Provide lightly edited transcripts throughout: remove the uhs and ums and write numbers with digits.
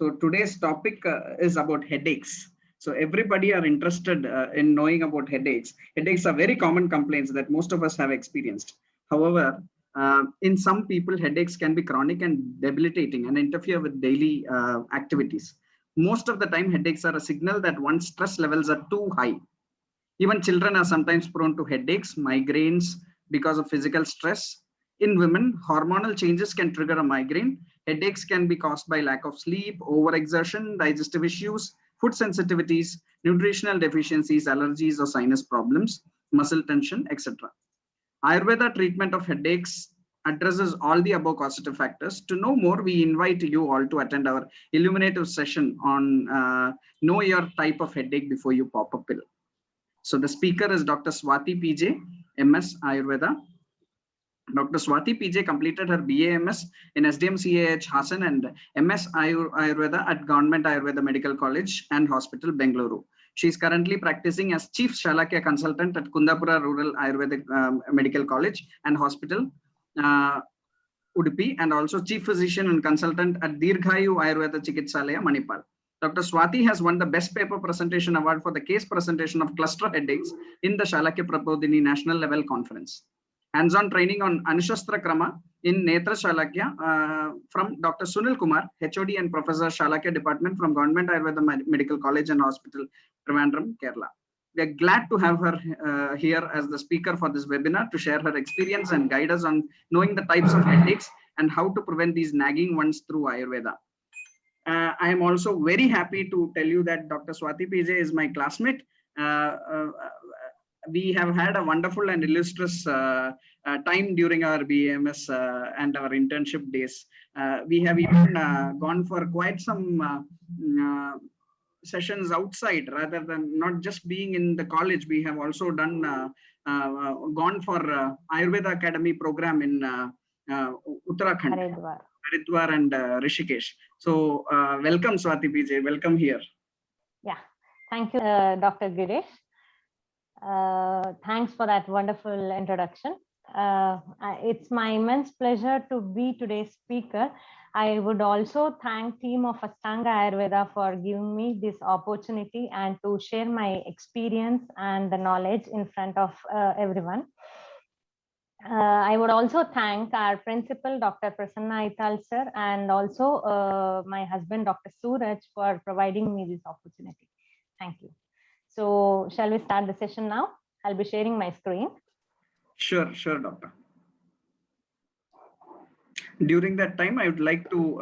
So today's topic is about headaches. So everybody are interested in knowing about headaches. Headaches are very common complaints that most of us have experienced. However, in some people, headaches can be chronic and debilitating and interfere with daily activities. Most of the time, headaches are a signal that one's stress levels are too high. Even children are sometimes prone to headaches, migraines because of physical stress. In women, hormonal changes can trigger a migraine. Headaches can be caused by lack of sleep, overexertion, digestive issues, food sensitivities, nutritional deficiencies, allergies, or sinus problems, muscle tension, etc. Ayurveda treatment of headaches addresses all the above causative factors. To know more, we invite you all to attend our illuminative session on know your type of headache before you pop a pill. So the speaker is Dr. Swati PJ, MS Ayurveda. Dr. Swati PJ completed her BAMS in SDMCAH Hassan and MS Ayurveda at Government Ayurveda Medical College and Hospital, Bengaluru. She is currently practicing as Chief Shalakya Consultant at Kundapura Rural Ayurvedic Medical College and Hospital, Udupi, and also Chief Physician and Consultant at Dirghayu Ayurveda Chikitsalaya, Manipal. Dr. Swati has won the Best Paper Presentation Award for the case presentation of cluster headaches in the Shalakya Prabodhini National Level Conference. Hands-on training on Anushastra Krama in Netra Shalakya from Dr. Sunil Kumar, HOD and Professor Shalakya Department from Government Ayurveda Medical College and Hospital, Trivandrum, Kerala. We are glad to have her here as the speaker for this webinar to share her experience and guide us on knowing the types of headaches and how to prevent these nagging ones through Ayurveda. I am also very happy to tell you that Dr. Swati PJ is my classmate. We have had a wonderful and illustrious time during our BAMS and our internship days. We have even gone for quite some sessions outside rather than not just being in the college. We have also done gone for Ayurveda Academy program in Uttarakhand, Haridwar and Rishikesh. So welcome Swati PJ, welcome here. Yeah, thank you Dr. Girish. Thanks for that wonderful introduction. It's my immense pleasure to be today's speaker. I would also thank team of Ashtanga Ayurveda for giving me this opportunity and to share my experience and the knowledge in front of everyone. I would also thank our principal, Dr. Prasanna Ital sir, and also my husband, Dr. Suraj, for providing me this opportunity. Thank you. So shall we start the session now? I'll be sharing my screen. Sure, doctor. During that time, I would like to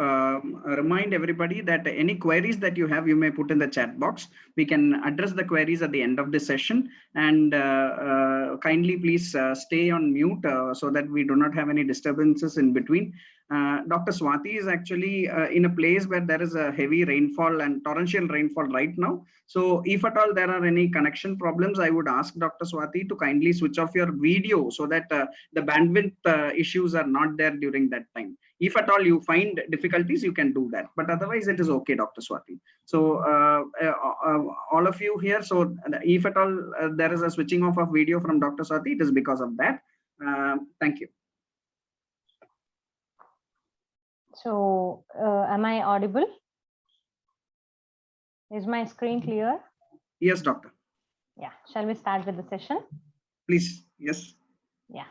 remind everybody that any queries that you have, you may put in the chat box. We can address the queries at the end of the session, and kindly please stay on mute so that we do not have any disturbances in between. Dr. Swati is actually in a place where there is a heavy rainfall and torrential rainfall right now. So if at all there are any connection problems, I would ask Dr. Swati to kindly switch off your video so that the bandwidth issues are not there during that time. If at all you find difficulties, you can do that. But otherwise, it is okay, Dr. Swati. So all of you here, so if at all there is a switching off of video from Dr. Swati, it is because of that. Thank you. So am I audible? Is my screen clear? Yes, doctor. Yeah. Shall we start with the session? Please. Yes. Yeah.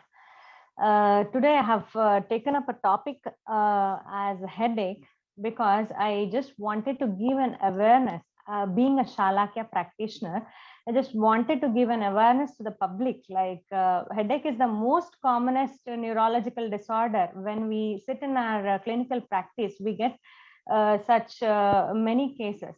Today I have taken up a topic as a headache because I just wanted to give an awareness. Being a Shalakya practitioner, I just wanted to give an awareness to the public. Like headache is the most commonest neurological disorder. When we sit in our clinical practice, we get such many cases.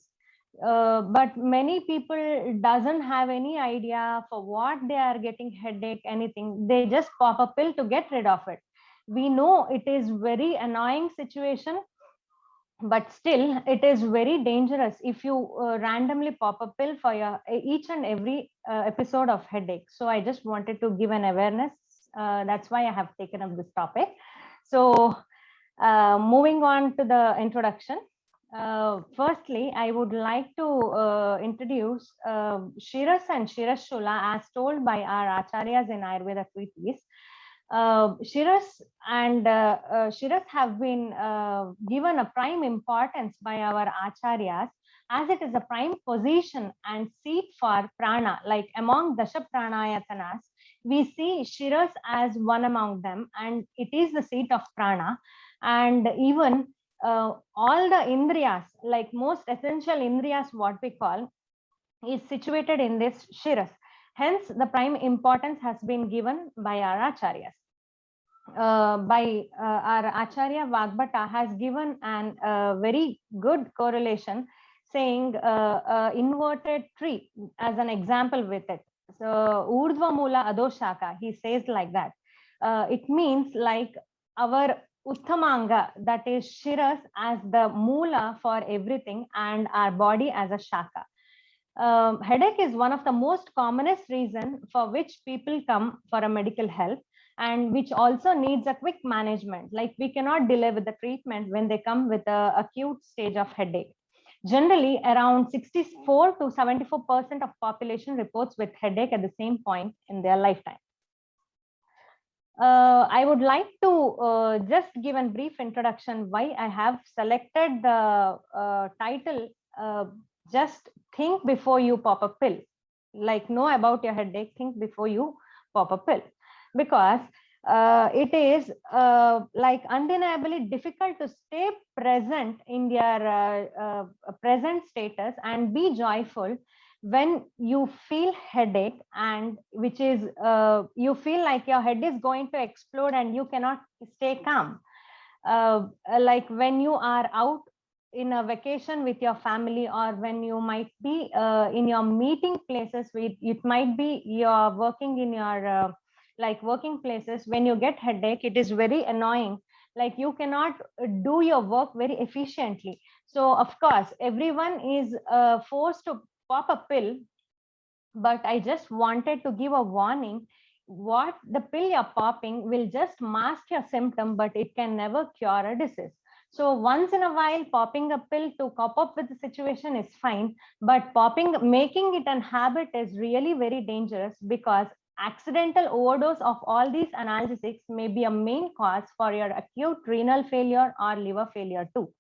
But many people doesn't have any idea for what they are getting headache, anything. They just pop a pill to get rid of it. We know it is very annoying situation, but still it is very dangerous if you randomly pop a pill for your each and every episode of headache. So I just wanted to give an awareness. That's why I have taken up this topic. So moving on to the introduction. Firstly, I would like to introduce Shiras and Shirashula as told by our acharyas in Ayurveda treatise. Shiras and Shiras have been given a prime importance by our acharyas, as it is a prime position and seat for prana. Like among Dasha Pranayatanas, we see Shiras as one among them, and it is the seat of prana. And even all the Indriyas, like most essential Indriyas, what we call, is situated in this Shiras. Hence, the prime importance has been given by our acharyas. By our Acharya Vagbhata has given an very good correlation, saying inverted tree as an example with it. So Urdhva Mula Adoshaka, he says like that. It means like our Uttamanga, that is Shiras, as the Mula for everything, and our body as a Shaka. Headache is one of the most commonest reason for which people come for a medical help, and which also needs a quick management. Like we cannot delay with the treatment when they come with a acute stage of headache. Generally, around 64 to 74% of population reports with headache at the same point in their lifetime. I would like to just give a brief introduction why I have selected the title, just think before you pop a pill. Like know about your headache, think before you pop a pill. Because it is like undeniably difficult to stay present in your present status and be joyful when you feel headache, and which is you feel like your head is going to explode and you cannot stay calm. Like when you are out in a vacation with your family, or when you might be in your meeting places, it might be you're working in your like working places. When you get headache, it is very annoying, like you cannot do your work very efficiently. So of course everyone is forced to pop a pill, but I just wanted to give a warning. What the pill you're popping will just mask your symptom, but it can never cure a disease. So once in a while, popping a pill to cope up with the situation is fine, but making it a habit is really very dangerous, because accidental overdose of all these analgesics may be a main cause for your acute renal failure or liver failure too.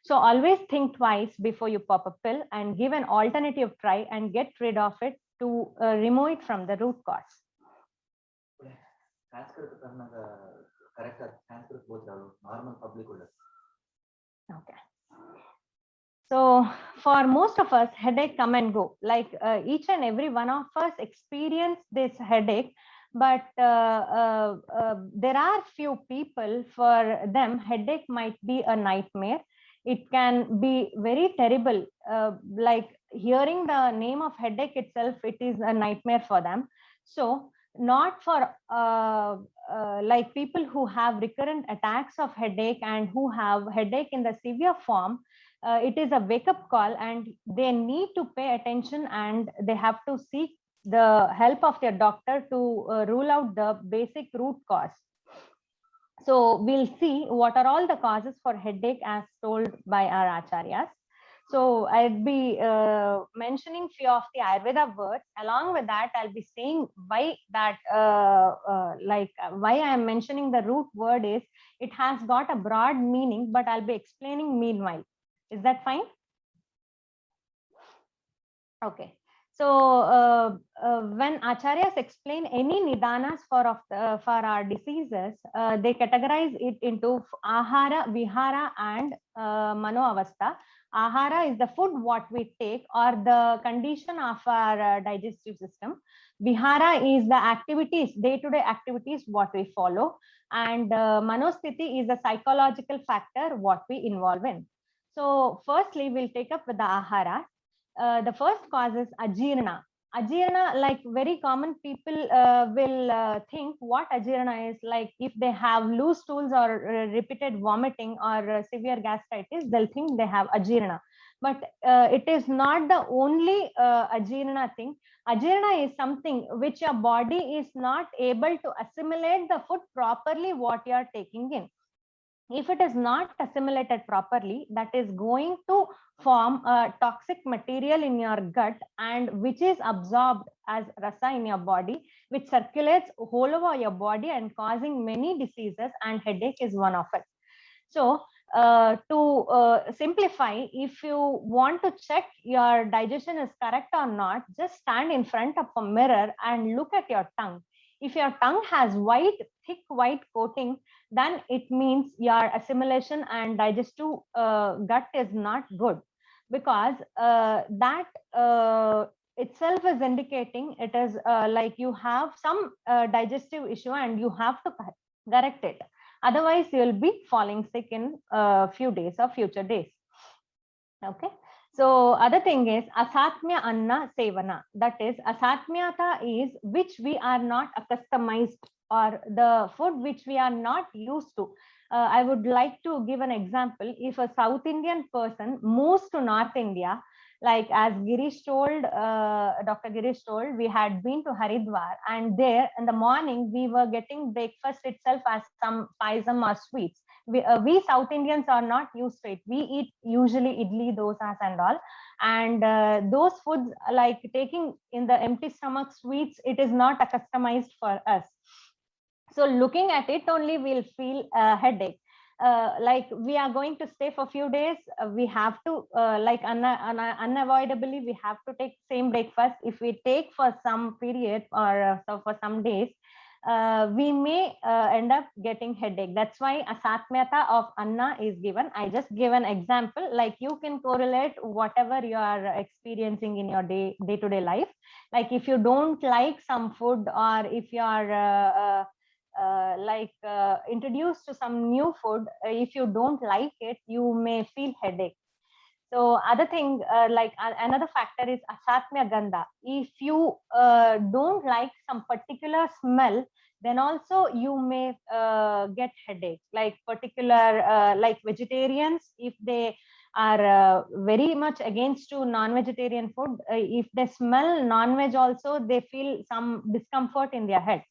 So always think twice before you pop a pill, and give an alternative try and get rid of it to remove it from the root cause. Okay. So for most of us, headache come and go. Like each and every one of us experience this headache, but there are few people for them headache might be a nightmare. It can be very terrible. Like hearing the name of headache itself, it is a nightmare for them. So not for like people who have recurrent attacks of headache and who have headache in the severe form. It is a wake-up call, and they need to pay attention, and they have to seek the help of their doctor to rule out the basic root cause. So we'll see what are all the causes for headache as told by our acharyas. So I'd be mentioning few of the Ayurveda words. Along with that, I'll be saying why that why I am mentioning the root word is it has got a broad meaning, but I'll be explaining meanwhile. Is that fine? Okay. So when acharyas explain any nidanas for our diseases, they categorize it into ahara, vihara, and mano avastha. Ahara is the food what we take or the condition of our digestive system. Vihara is the activities, day-to-day activities what we follow, and manosthiti is the psychological factor what we involve in. So firstly, we'll take up with the ahara. The first cause is ajirna. Ajirna, like very common people will think what ajirna is. Like if they have loose stools or repeated vomiting or severe gastritis, they'll think they have ajirna. But it is not the only ajirna thing. Ajirna is something which your body is not able to assimilate the food properly what you are taking in. if it is not assimilated properly, that is going to form a toxic material in your gut, and which is absorbed as rasa in your body, which circulates all over your body and causing many diseases, and headache is one of it. So to simplify, if you want to check your digestion is correct or not, just stand in front of a mirror and look at your tongue. If your tongue has thick white coating, then it means your assimilation and digestive gut is not good, because that itself is indicating it is like you have some digestive issue and you have to correct it. Otherwise, you will be falling sick in a few days or future days. Okay. So other thing is asatmya anna sevana. That is, asatmyata is which we are not accustomed, or the food which we are not used to. I would like to give an example. If a South Indian person moves to North India, like as Girish told, Dr. Girish told, we had been to Haridwar, and there in the morning we were getting breakfast itself as some paisam or sweets. We South Indians are not used to it. We eat usually idli, dosas and all. And those foods, like taking in the empty stomach sweets, it is not accustomed for us. So looking at it only, we'll feel a headache. Like we are going to stay for a few days, we have to unavoidably we have to take same breakfast. If we take for some period, or so for some days, we may end up getting headache. That's why asatmyata of anna is given. I just give an example, like you can correlate whatever you are experiencing in your day-to-day life. Like if you don't like some food, or if you are introduced to some new food, if you don't like it, you may feel headache. So other thing, another factor is asatmya gandha. If you don't like some particular smell, then also you may get headache. Like particular, like vegetarians, if they are very much against to non-vegetarian food, if they smell non-veg also, they feel some discomfort in their head.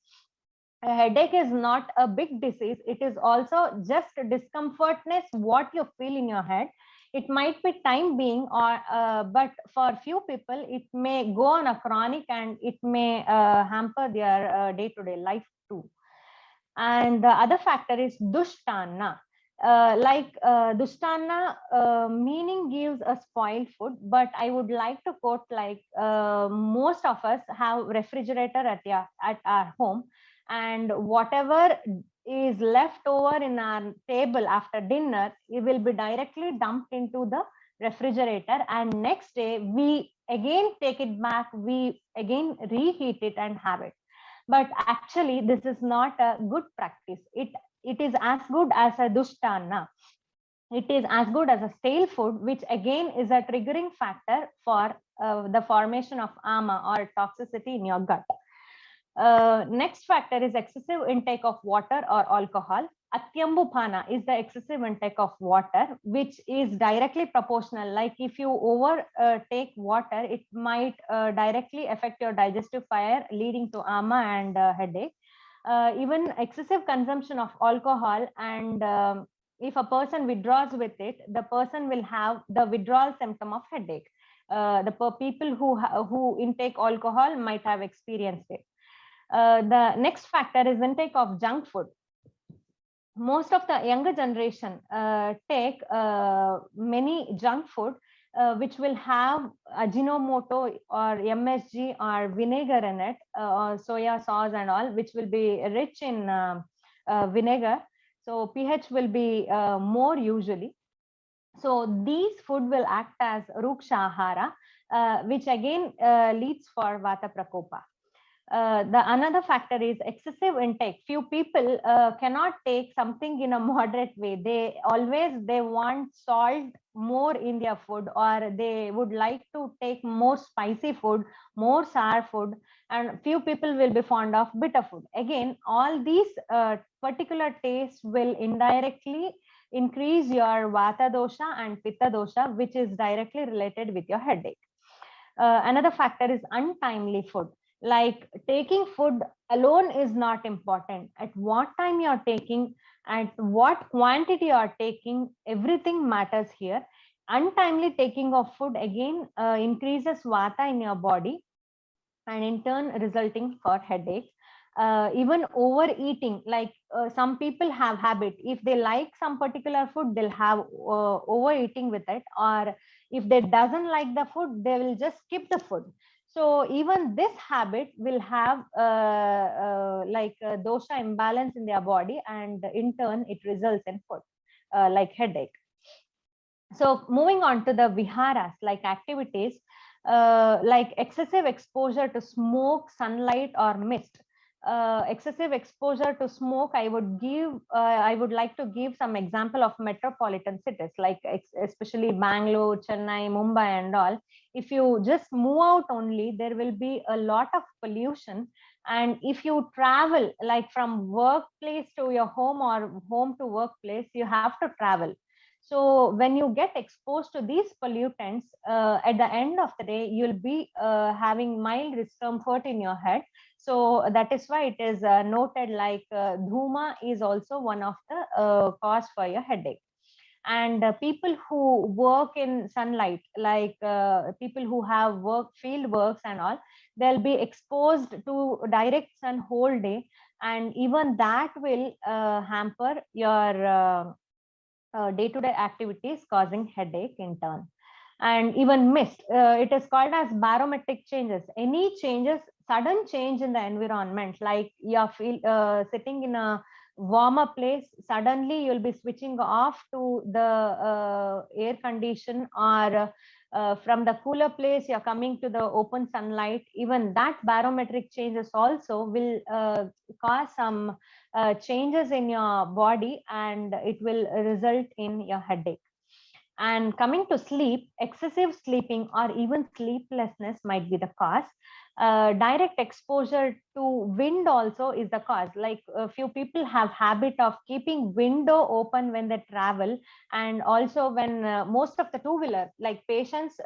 A headache is not a big disease. It is also just discomfortness, what you feel in your head. It might be time being, or but for few people, it may go on a chronic, and it may hamper their day-to-day life too. And the other factor is dushtana. Dushtana meaning gives a spoiled food, but I would like to quote, like most of us have refrigerator at our home, and whatever is left over in our table after dinner, it will be directly dumped into the refrigerator, and next day we again take it back, we again reheat it and have it. But actually this is not a good practice. It is as good as a dushtana. It is as good as a stale food, which again is a triggering factor for the formation of ama, or toxicity in your gut. Next factor is excessive intake of water or alcohol. Atyambupana is the excessive intake of water, which is directly proportional. Like if you over take water, it might directly affect your digestive fire, leading to ama and headache. Even excessive consumption of alcohol, and if a person withdraws with it, the person will have the withdrawal symptom of headache. The people who intake alcohol might have experienced it. The next factor is intake of junk food. Most of the younger generation take many junk food, which will have Ajinomoto or MSG or vinegar in it, or soya sauce and all, which will be rich in vinegar. So pH will be more usually. So these food will act as ruksha ahara, which again leads for vata prakopa. The another factor is excessive intake. Few people cannot take something in a moderate way. They want salt more in their food, or they would like to take more spicy food, more sour food, and few people will be fond of bitter food. Again, all these particular tastes will indirectly increase your vata dosha and pitta dosha, which is directly related with your headache. Another factor is untimely food. Like taking food alone is not important. At what time you're taking, At what quantity you are taking, everything matters here. Untimely taking of food again increases vata in your body, and in turn resulting for headache. Even overeating, like some people have habit, if they like some particular food, they'll have overeating with it, or if they doesn't like the food, they will just skip the food. So even this habit will have dosha imbalance in their body, and in turn it results in food like headache. So moving on to the viharas, like activities, like excessive exposure to smoke, sunlight, or mist. Excessive exposure to smoke, I would like to give some example of metropolitan cities, like especially Bangalore, Chennai, Mumbai, and all. If you just move out only, there will be a lot of pollution. And if you travel, like from workplace to your home or home to workplace, you have to travel. So when you get exposed to these pollutants, at the end of the day, you'll be having mild discomfort in your head. So that is why it is noted like dhuma is also one of the cause for your headache. And people who work in sunlight, like people who have field works and all, they'll be exposed to direct sun whole day, and even that will hamper your day-to-day activities, causing headache in turn. And even mist, it is called as barometric changes. Any changes, sudden change in the environment, like you're sitting in a warmer place, suddenly you'll be switching off to the air condition, or from the cooler place you're coming to the open sunlight. Even that barometric changes also will cause some changes in your body, and it will result in your headache. And coming to sleep, excessive sleeping or even sleeplessness might be the cause. Direct exposure to wind also is the cause. Like a few people have habit of keeping window open when they travel, and also when most of the two-wheeler, like patients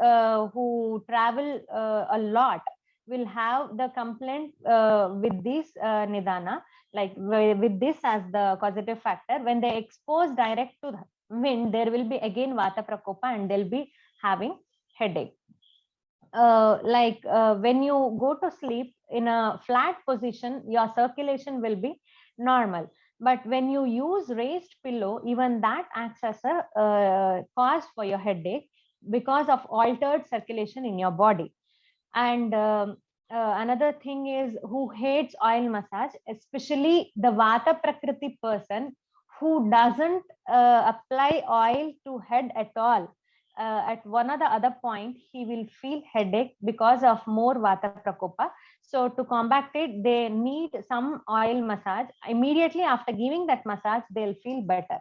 who travel a lot, will have the complaint with this nidana, like with this as the causative factor. When they expose direct to the wind, there will be again vata prakopa, and they'll be having headache. When you go to sleep in a flat position, your circulation will be normal. But when you use raised pillow, even that acts as a cause for your headache, because of altered circulation in your body. And another thing is, who hates oil massage, especially the vata prakriti person who doesn't apply oil to head at all. At one or the other point, he will feel headache because of more vata prakopa. So to combat it, they need some oil massage. Immediately after giving that massage, they'll feel better.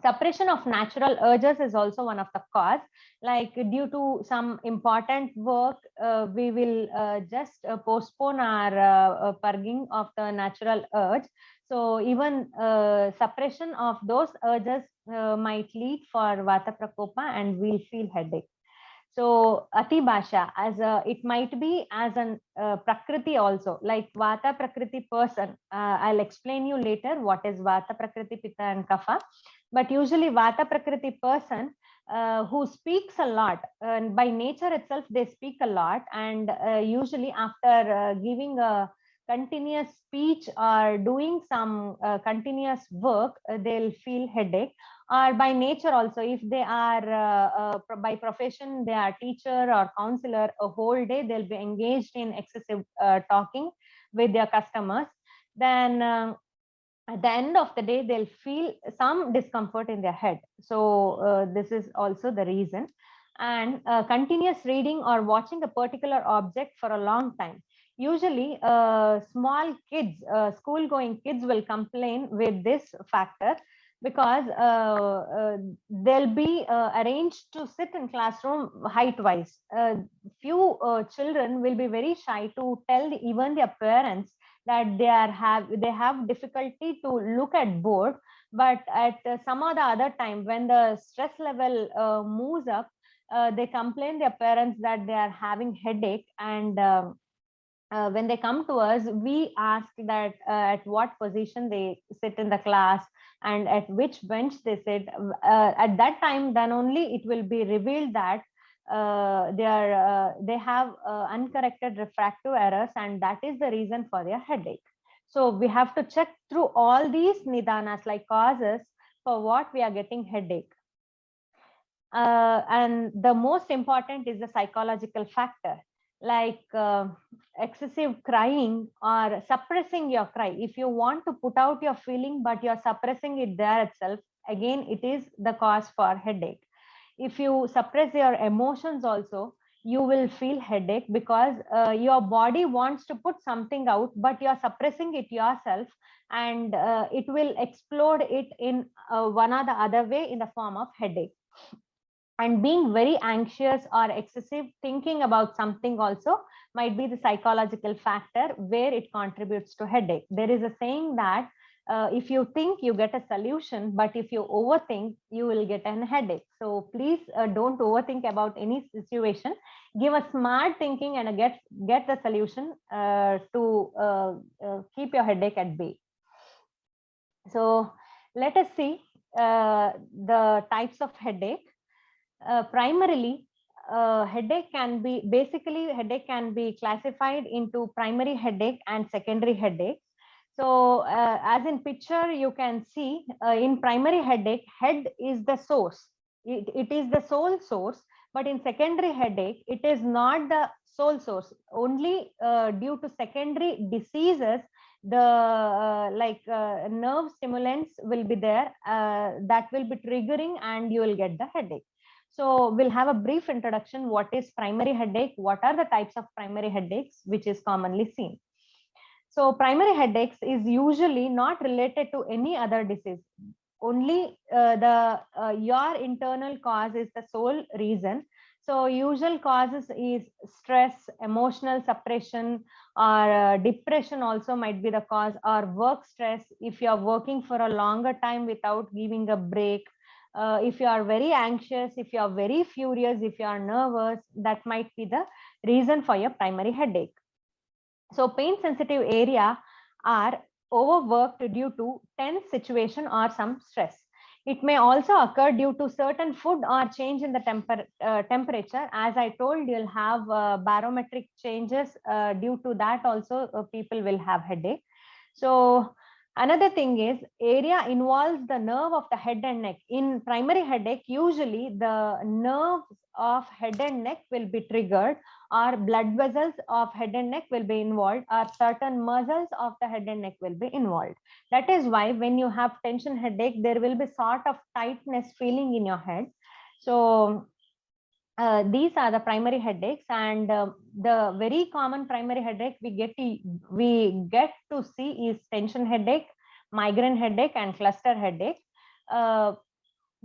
Suppression of natural urges is also one of the cause. Like due to some important work, we will just postpone our purging of the natural urge. So even suppression of those urges might lead for vata prakopa, and we'll feel headache. So ati bhasha, as a, it might be as an prakriti also, like vata prakriti person. I'll explain you later what is vata prakriti, pitta, and kapha. But usually vata prakriti person who speaks a lot, and by nature itself they speak a lot, and usually after giving a continuous speech or doing some continuous work, they'll feel headache. Or by nature also, if they are by profession, they are teacher or counselor, a whole day they'll be engaged in excessive talking with their customers, then at the end of the day they'll feel some discomfort in their head. So this is also the reason. And continuous reading or watching a particular object for a long time. Usually small kids, school going kids will complain with this factor, because they'll be arranged to sit in classroom height wise. Few children will be very shy to tell even their parents that they have difficulty to look at board. But at some or the other time, when the stress level moves up, they complain their parents that they are having headache. And when they come to us, we ask that at what position they sit in the class and at which bench they sit. At that time, then only it will be revealed that they have uncorrected refractive errors, and that is the reason for their headache. So we have to check through all these nidanas, like causes for what we are getting headache. And the most important is the psychological factor, like excessive crying or suppressing your cry. If you want to put out your feeling but you're suppressing it there itself, again it is the cause for headache. If you suppress your emotions also, you will feel headache, because your body wants to put something out but you're suppressing it yourself, and it will explode it in one or the other way in the form of headache. And being very anxious or excessive thinking about something also might be the psychological factor where it contributes to headache. There is a saying that if you think, you get a solution, but if you overthink, you will get a headache. So please don't overthink about any situation. Give a smart thinking and get the solution to keep your headache at bay. So let us see the types of headache. Primarily, headache can be classified into primary headache and secondary headache. So as in picture, you can see in primary headache, head is the source. It is the sole source, but in secondary headache, it is not the sole source. Only due to secondary diseases, the nerve stimulants will be there that will be triggering, and you will get the headache. So we'll have a brief introduction. What is primary headache? What are the types of primary headaches which is commonly seen? So primary headaches is usually not related to any other disease. Only your internal cause is the sole reason. So usual causes is stress, emotional suppression, or depression also might be the cause, or work stress. If you are working for a longer time without giving a break, if you are very anxious, if you are very furious, if you are nervous, that might be the reason for your primary headache. So pain sensitive area are overworked due to tense situation or some stress. It may also occur due to certain food or change in the temperature. As I told, you'll have barometric changes. Due to that also, people will have headache. So another thing is, area involves the nerve of the head and neck. In primary headache, usually the nerves of head and neck will be triggered, or blood vessels of head and neck will be involved, or certain muscles of the head and neck will be involved. That is why when you have tension headache, there will be sort of tightness feeling in your head. So these are the primary headaches, and the very common primary headache we get to see is tension headache, migraine headache, and cluster headache.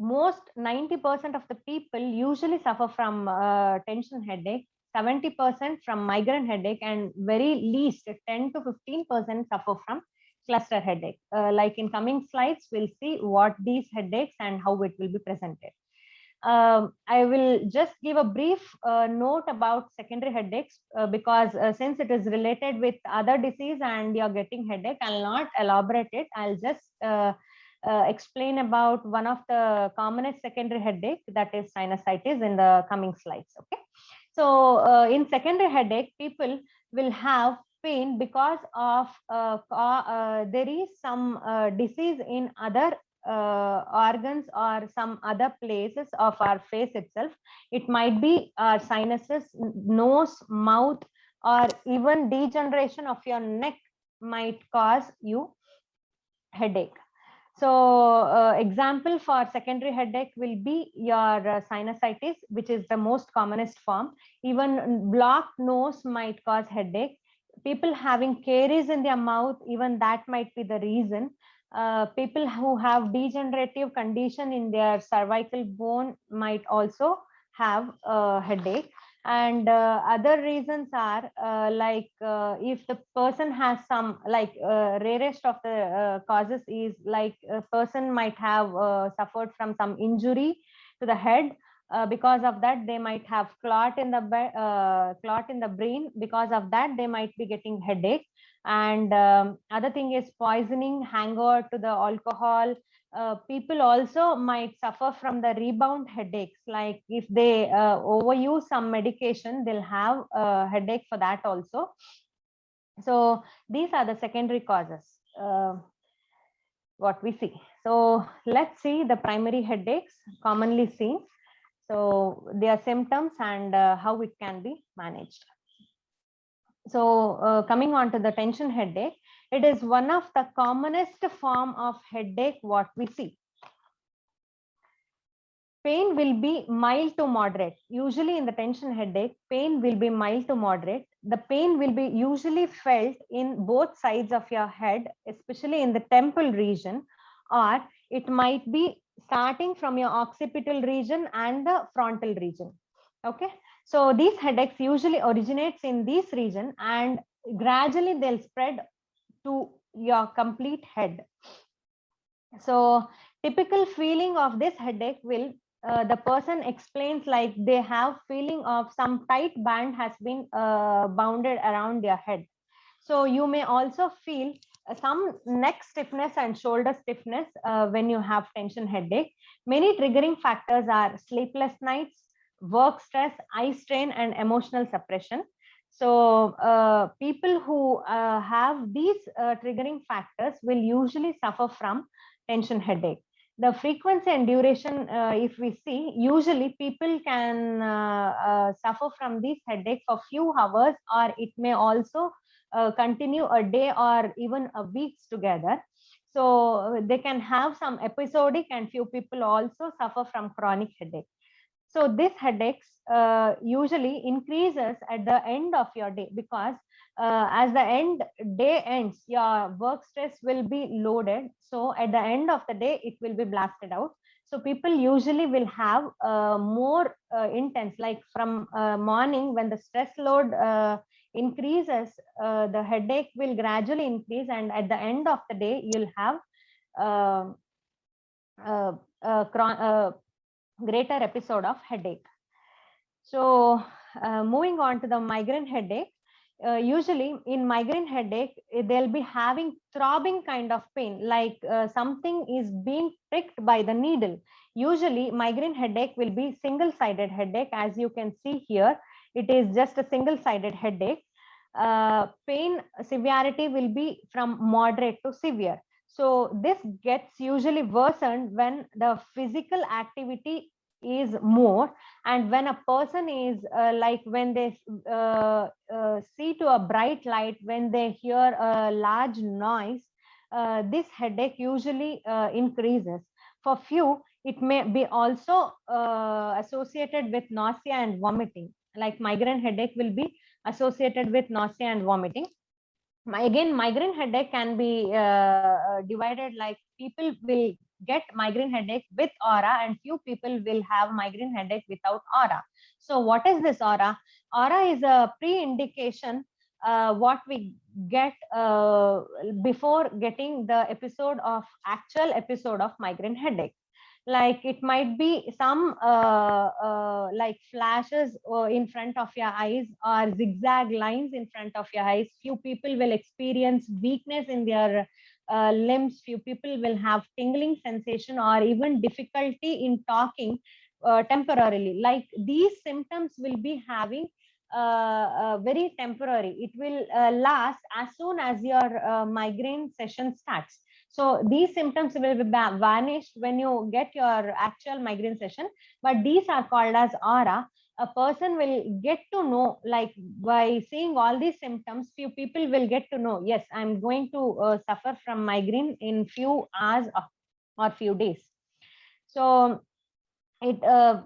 Most 90% of the people usually suffer from tension headache, 70% from migraine headache, and very least 10 to 15% suffer from cluster headache. Like in coming slides, we'll see what these headaches and how it will be presented. I will just give a brief note about secondary headaches because since it is related with other disease and you're getting headache, I'll not elaborate it. I'll just explain about one of the commonest secondary headache, that is sinusitis, in the coming slides. Okay. So in secondary headache, people will have pain because of there is some disease in other organs or some other places of our face itself. It might be our sinuses, nose, mouth, or even degeneration of your neck might cause you headache. So example for secondary headache will be your sinusitis, which is the most commonest form. Even blocked nose might cause headache. People having caries in their mouth, even that might be the reason. People who have degenerative condition in their cervical bone might also have a headache. And other reasons are if the person has some, rarest of the causes is like a person might have suffered from some injury to the head, Because of that, they might have clot in the brain. Because of that, they might be getting headache. And other thing is poisoning, hangover to the alcohol. People also might suffer from the rebound headaches. Like if they overuse some medication, they'll have a headache for that also. So these are the secondary causes what we see. So let's see the primary headaches commonly seen. So their symptoms and how it can be managed. So coming on to the tension headache, it is one of the commonest form of headache what we see. Pain will be mild to moderate. Usually in the tension headache, pain will be mild to moderate. The pain will be usually felt in both sides of your head, especially in the temple region, or it might be starting from your occipital region and the frontal region. Okay, so these headaches usually originates in this region and gradually they'll spread to your complete head. So typical feeling of this headache will the person explains like they have feeling of some tight band has been bounded around their head. So you may also feel some neck stiffness and shoulder stiffness when you have tension headache. Many triggering factors are sleepless nights, work stress, eye strain, and emotional suppression. So people who have these triggering factors will usually suffer from tension headache. The frequency and duration, if we see, usually people can suffer from this headache for few hours, or it may also continue a day or even a weeks together. So they can have some episodic, and few people also suffer from chronic headache. So this headaches usually increases at the end of your day, because as the day ends, your work stress will be loaded. So at the end of the day, it will be blasted out. So people usually will have more intense, like from morning when the stress load increases, the headache will gradually increase, and at the end of the day, you'll have uh, uh, greater episode of headache. So moving on to the migraine headache, usually in migraine headache, they'll be having throbbing kind of pain, like something is being pricked by the needle. Usually migraine headache will be single-sided headache. As you can see here, it is just a single-sided headache. Pain severity will be from moderate to severe. So this gets usually worsened when the physical activity is more, and when a person is like when they see to a bright light, when they hear a large noise, this headache usually increases. For few, it may be also associated with nausea and vomiting. Like migraine headache will be associated with nausea and vomiting. Again, migraine headache can be divided, like people will get migraine headache with aura, and few people will have migraine headache without aura. So what is this aura? Aura is a pre-indication what we get before getting the actual episode of migraine headache. Like it might be some like flashes in front of your eyes, or zigzag lines in front of your eyes. Few people will experience weakness in their limbs. Few people will have tingling sensation or even difficulty in talking temporarily. Like these symptoms will be having very temporary. It will last as soon as your migraine session starts. So these symptoms will be vanished when you get your actual migraine session, but these are called as aura. A person will get to know, like by seeing all these symptoms, few people will get to know, yes, I'm going to suffer from migraine in few hours or few days. So it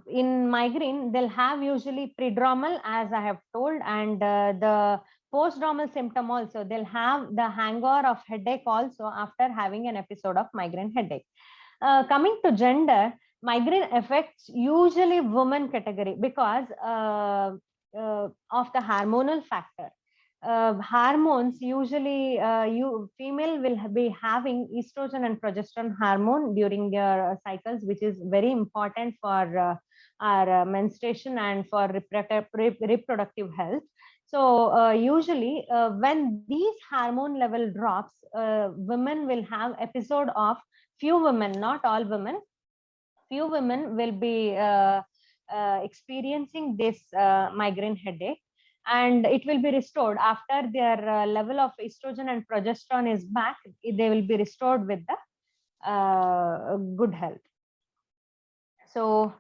in migraine, they'll have usually prodromal, as I have told, and the postdromal symptom also. They'll have the hangover of headache also after having an episode of migraine headache. Coming to gender, migraine affects usually women category because of the hormonal factor. Hormones usually, female will be having estrogen and progesterone hormone during their cycles, which is very important for our menstruation and for reproductive health. So usually when these hormone level drops, women will have episode of, few women, not all women, few women will be experiencing this migraine headache, and it will be restored after their level of estrogen and progesterone is back. They will be restored with the good health. So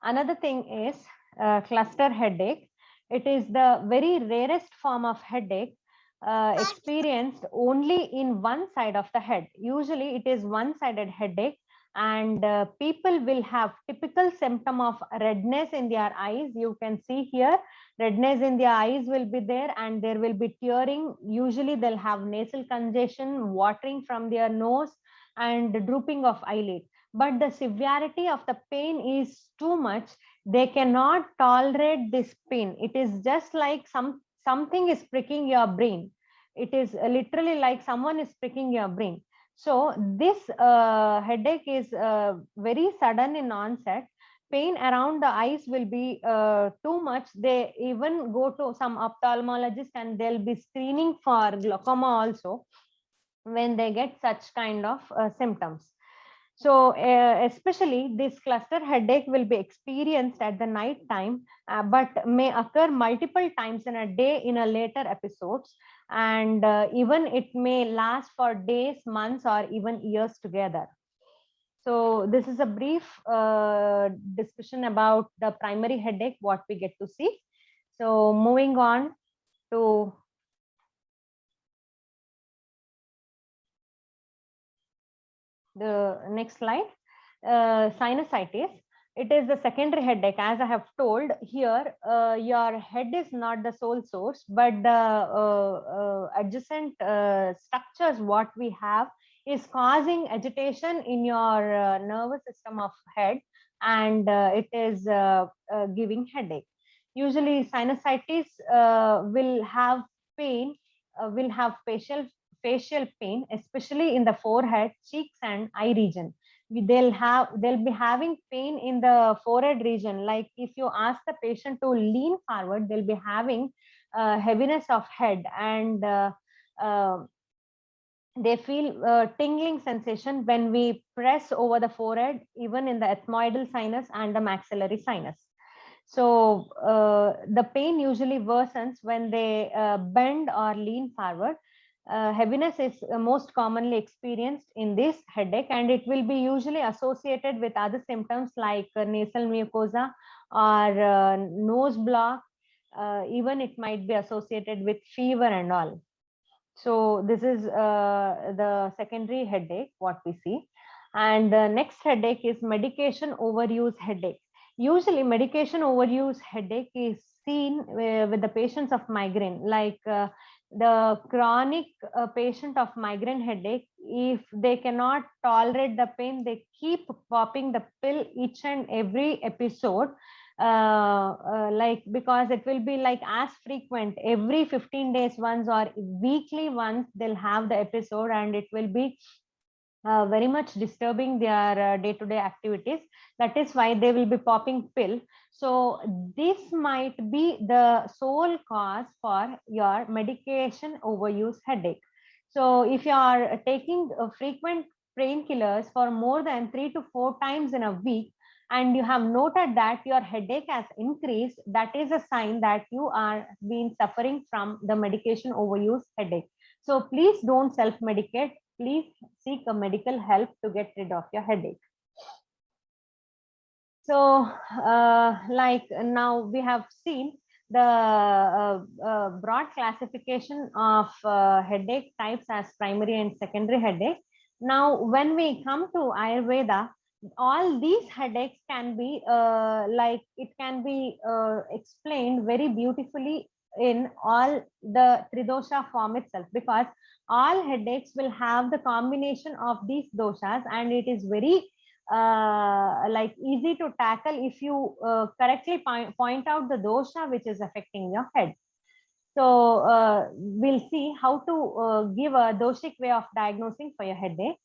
another thing is cluster headache. It is the very rarest form of headache experienced only in one side of the head. Usually it is one-sided headache, and people will have typical symptom of redness in their eyes. You can see here, redness in their eyes will be there, and there will be tearing. Usually they'll have nasal congestion, watering from their nose, and drooping of eyelid. But the severity of the pain is too much. They cannot tolerate this pain. It is just like something is pricking your brain. It is literally like someone is pricking your brain. So this headache is very sudden in onset. Pain around the eyes will be too much. They even go to some ophthalmologist and they'll be screening for glaucoma also when they get such kind of symptoms. So especially this cluster headache will be experienced at the night time, but may occur multiple times in a day in a later episodes, and even it may last for days, months, or even years together. So this is a brief discussion about the primary headache, what we get to see. So moving on to the next slide, sinusitis. It is the secondary headache. As I have told here, your head is not the sole source, but the adjacent structures what we have is causing agitation in your nervous system of head, and it is giving headache. Usually sinusitis will have pain, will have facial pain, especially in the forehead, cheeks, and eye region. They'll be having pain in the forehead region. Like if you ask the patient to lean forward, they'll be having heaviness of head, and uh, they feel tingling sensation when we press over the forehead, even in the ethmoidal sinus and the maxillary sinus. So the pain usually worsens when they bend or lean forward. Heaviness is most commonly experienced in this headache, and it will be usually associated with other symptoms like nasal mucosa or nose block. Even it might be associated with fever and all. So this is the secondary headache, what we see. And the next headache is medication overuse headache. Usually medication overuse headache is seen with the patients of migraine, like the chronic patient of migraine headache. If they cannot tolerate the pain, they keep popping the pill each and every episode, like because it will be like as frequent every 15 days once or weekly once they'll have the episode, and it will be very much disturbing their day-to-day activities. That is why they will be popping pill. So this might be the sole cause for your medication overuse headache. So if you are taking frequent painkillers for more than 3 to 4 times in a week, and you have noted that your headache has increased, that is a sign that you are been suffering from the medication overuse headache. So please don't self-medicate. Please seek a medical help to get rid of your headache. So like now we have seen the broad classification of headache types as primary and secondary headache. Now when we come to Ayurveda, all these headaches can be like it can be explained very beautifully in all the Tridosha form itself, because all headaches will have the combination of these doshas, and it is very like easy to tackle if you correctly point out the dosha which is affecting your head. So we'll see how to give a doshic way of diagnosing for your headache.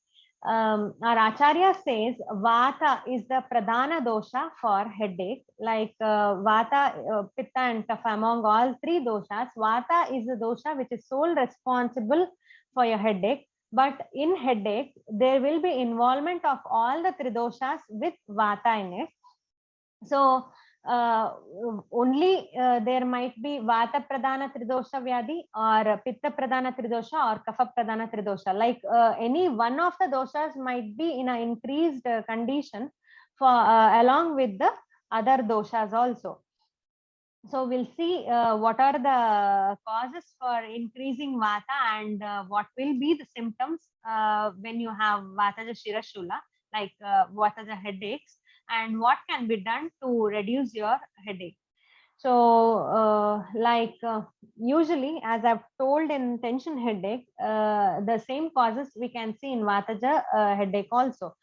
Our Acharya says Vata is the Pradhana dosha for headache. Like Vata, Pitta and Kapha, among all three doshas, Vata is the dosha which is sole responsible for your headache. But in headache, there will be involvement of all the three doshas with Vata in it. So only there might be Vata Pradhana Tridosha Vyadhi or Pitta Pradhana Tridosha or Kapha Pradhana Tridosha. Like any one of the doshas might be in an increased condition for along with the other doshas also. So we'll see what are the causes for increasing Vata and what will be the symptoms when you have Vataja Shirashula, like Vataja headaches, and what can be done to reduce your headache. So usually, as I've told in tension headache, the same causes we can see in Vataja headache also.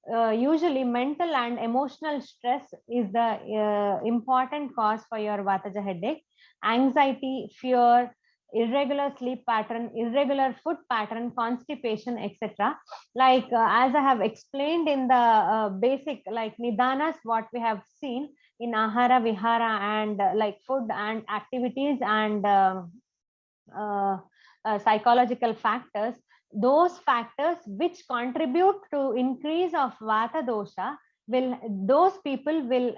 Usually mental and emotional stress is the important cause for your Vataja headache. Anxiety, fear, irregular sleep pattern, irregular food pattern, constipation, etc. Like as I have explained in the basic like Nidanas, what we have seen in Ahara, Vihara, and like food and activities and psychological factors, those factors which contribute to increase of Vata dosha, those people will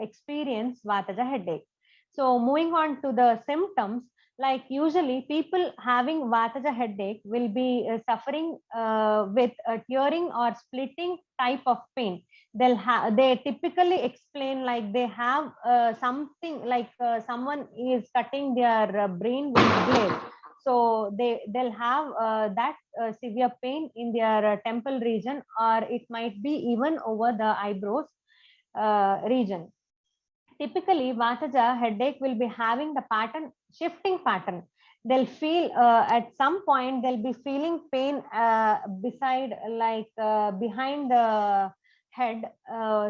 experience Vataja headache. So moving on to the symptoms, like usually people having Vataja headache will be suffering with a tearing or splitting type of pain. They typically explain like they have something like someone is cutting their brain with blade. So they'll have that severe pain in their temple region, or it might be even over the eyebrows region. Typically, Vataja headache will be having the pattern, shifting pattern. They'll feel at some point, they'll be feeling pain beside, like behind the head.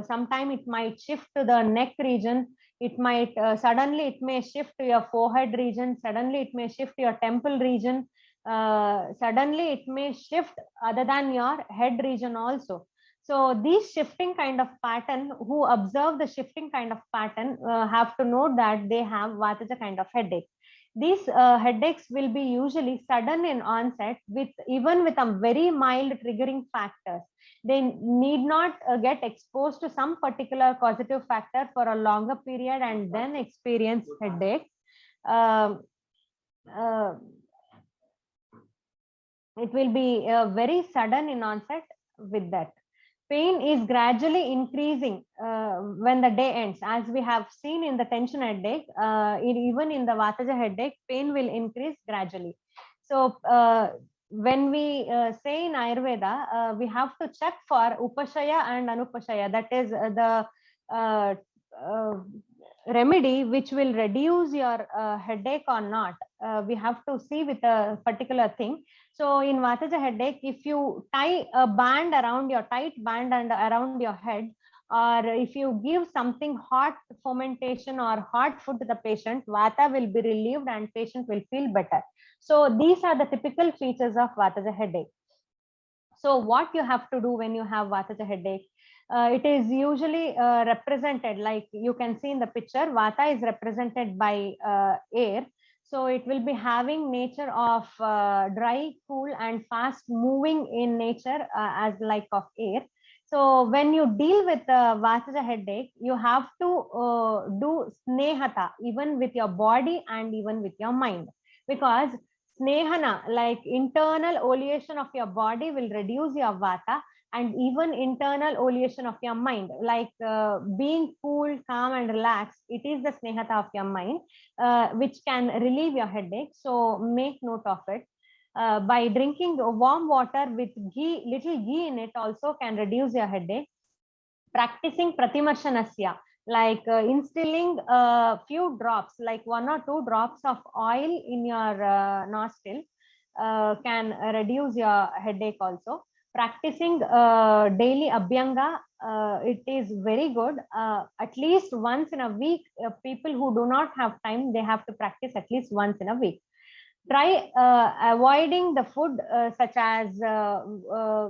Sometime it might shift to the neck region. It might suddenly, it may shift to your forehead region. Suddenly, it may shift to your temple region. Suddenly, it may shift other than your head region also. So these shifting kind of pattern, who observe the shifting kind of pattern have to know that they have Vataja kind of headache. These headaches will be usually sudden in onset, with even with a very mild triggering factors. They need not get exposed to some particular causative factor for a longer period and then experience headache. It will be very sudden in onset with that. Pain is gradually increasing when the day ends. As we have seen in the tension headache, even in the Vataja headache, pain will increase gradually. So when we say in Ayurveda, we have to check for Upashaya and Anupashaya. That is the remedy which will reduce your headache or not. We have to see with a particular thing. So in Vataja headache, if you tie a band around your tight band and around your head, or if you give something hot fermentation or hot food to the patient, Vata will be relieved and patient will feel better. So these are the typical features of Vataja headache. So what you have to do when you have Vataja headache? It is usually represented, like you can see in the picture, Vata is represented by air. So it will be having nature of dry, cool, and fast moving in nature as like of air. So when you deal with Vataja headache, you have to do snehata even with your body and even with your mind, because snehana, like internal oleation of your body, will reduce your Vata, and even internal oleation of your mind, like being cool, calm, and relaxed. It is the snehata of your mind which can relieve your headache. So make note of it. By drinking warm water with ghee, little ghee in it, also can reduce your headache. Practicing pratimarshanasya, like instilling a few drops, like 1 or 2 drops of oil in your nostril, can reduce your headache also. Practicing daily abhyanga, it is very good. At least once in a week, people who do not have time, they have to practice at least once in a week. Try avoiding the food such as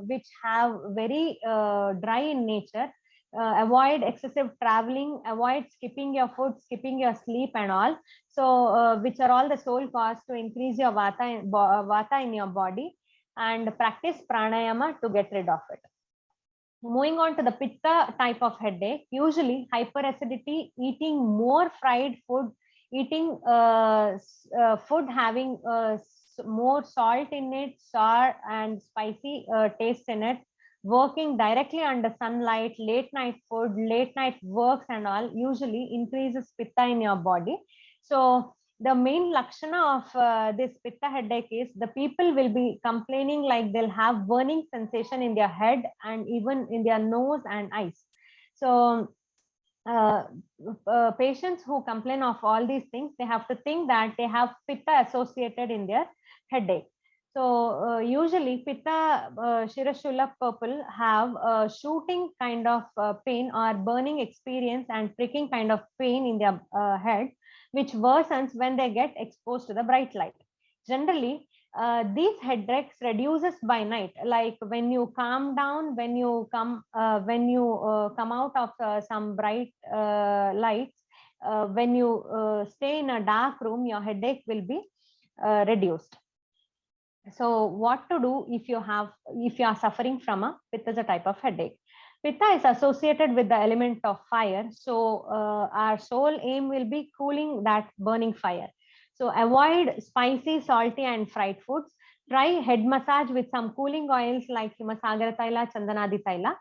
which have very dry in nature. Avoid excessive traveling, avoid skipping your food, skipping your sleep and all. So which are all the sole cause to increase your vata in your body, and practice pranayama to get rid of it. Moving on to the pitta type of headache, usually hyperacidity, eating more fried food, eating food having more salt in it, sour and spicy taste in it, working directly under sunlight, late night food, late night works and all usually increases pitta in your body. So the main lakshana of this pitta headache is the people will be complaining like they'll have burning sensation in their head and even in their nose and eyes. So patients who complain of all these things, they have to think that they have pitta associated in their headache. So usually pitta shirashula people have a shooting kind of pain or burning experience and pricking kind of pain in their head, which worsens when they get exposed to the bright light. Generally, these headaches reduces by night. Like when you calm down, when you come out of some bright lights, when you stay in a dark room, your headache will be reduced. So what to do if you are suffering from a pitta is a type of headache. Pitta is associated with the element of fire. So our sole aim will be cooling that burning fire. So avoid spicy, salty and fried foods. Try head massage with some cooling oils like Himasagara Taila, Chandanadi Taila.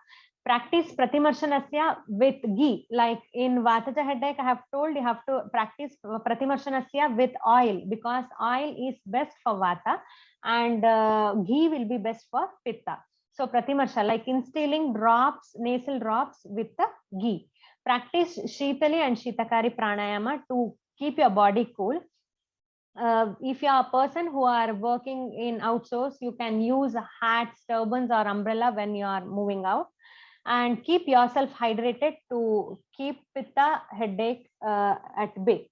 Practice Pratimarshanasya with ghee. Like in Vataja headache, I have told you have to practice Pratimarshanasya with oil, because oil is best for Vata and ghee will be best for Pitta. So Pratimarsha, like instilling drops, nasal drops with the ghee. Practice Shitali and Shitakari Pranayama to keep your body cool. If you are a person who are working in outsource, you can use hats, turbans or umbrella when you are moving out, and keep yourself hydrated to keep pitta headache at bay.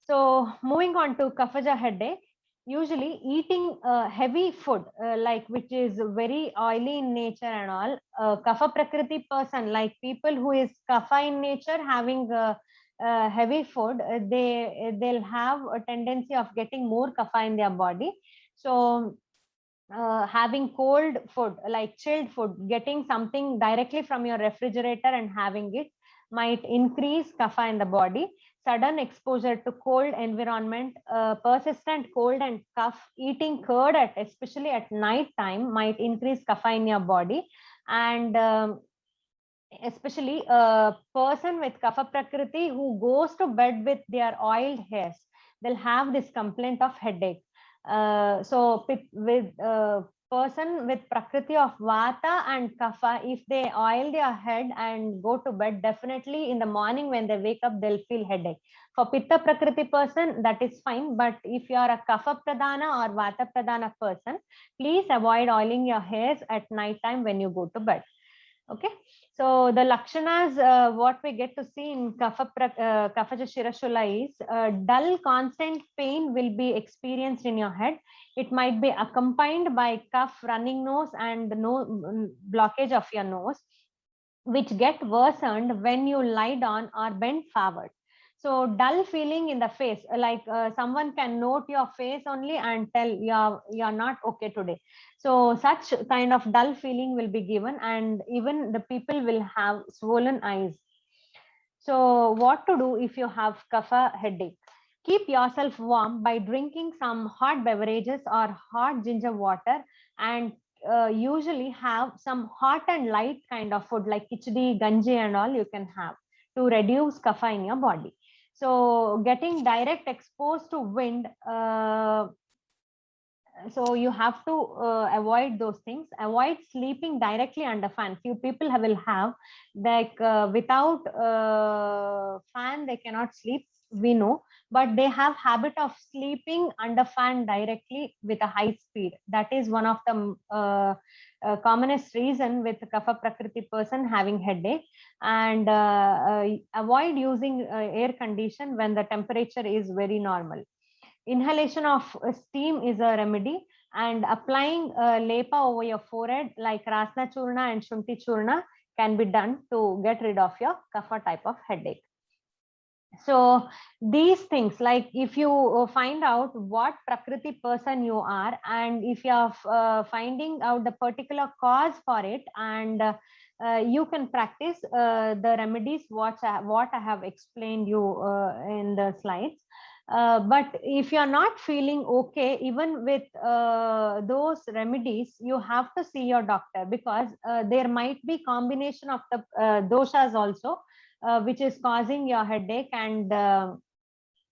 So moving on to kaphaja headache, usually eating heavy food like which is very oily in nature and all, kapha prakriti person, like people who is kapha in nature having heavy food, they'll have a tendency of getting more kapha in their body. So having cold food like chilled food, getting something directly from your refrigerator and having it might increase kapha in the body. Sudden exposure to cold environment, persistent cold and cough, eating curd at especially at night time might increase kapha in your body. And especially a person with kapha prakriti who goes to bed with their oiled hairs, they'll have this complaint of headache. So with person with prakriti of vata and kapha, if they oil their head and go to bed, definitely in the morning when they wake up they'll feel headache. For pitta prakriti person, that is fine, but if you are a kapha pradhana or vata pradhana person, please avoid oiling your hairs at night time when you go to bed. Okay, so the lakshanas, what we get to see in kaphaja shirashula is dull constant pain will be experienced in your head. It might be accompanied by cough, running nose and blockage of your nose, which get worsened when you lie down or bend forward. So dull feeling in the face, like someone can note your face only and tell you're not okay today. So such kind of dull feeling will be given, and even the people will have swollen eyes. So what to do if you have kapha headache? Keep yourself warm by drinking some hot beverages or hot ginger water, and usually have some hot and light kind of food like khichdi, ganji and all you can have to reduce kapha in your body. So getting direct exposed to wind, so you have to avoid those things. Avoid sleeping directly under fan. Few people will have like without fan they cannot sleep, we know, but they have habit of sleeping under fan directly with a high speed. That is one of the commonest reason with kapha prakriti person having headache. And avoid using air condition when the temperature is very normal. Inhalation of steam is a remedy, and applying lepa over your forehead like Rasna Churna and Shunti Churna can be done to get rid of your kapha type of headache. So these things, like if you find out what prakriti person you are, and if you are finding out the particular cause for it, and you can practice the remedies what I have explained you in the slides. But if you are not feeling okay even with those remedies, you have to see your doctor, because there might be combination of the doshas also, which is causing your headache, and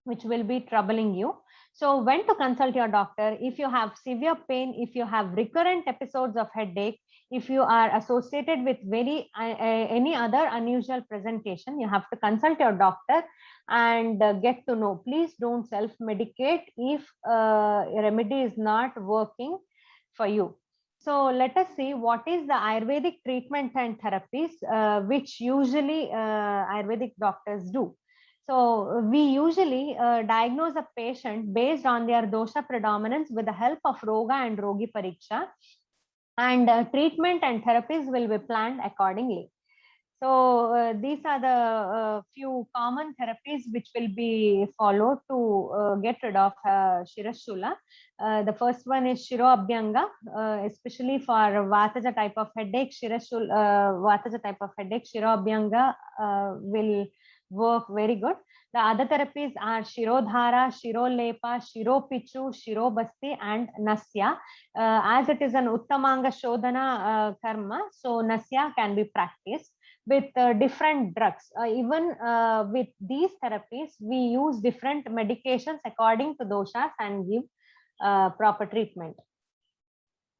which will be troubling you. So when to consult your doctor? If you have severe pain, if you have recurrent episodes of headache, if you are associated with any other unusual presentation, you have to consult your doctor and get to know. Please don't self-medicate if a remedy is not working for you. So let us see what is the Ayurvedic treatment and therapies which usually Ayurvedic doctors do. So we usually diagnose a patient based on their dosha predominance with the help of Roga and Rogi Pariksha, and treatment and therapies will be planned accordingly. So these are the few common therapies which will be followed to get rid of Shirashula. The first one is Shiro Abhyanga, especially for Vataja type of headache. Vataja type of headache, Shiro Abhyanga will work very good. The other therapies are Shirodhara, Shirolepa, Shiropichu, Shirobasti, and Nasya. As it is an Uttamanga Shodhana karma, so Nasya can be practiced with different drugs. Even with these therapies, we use different medications according to doshas and give proper treatment.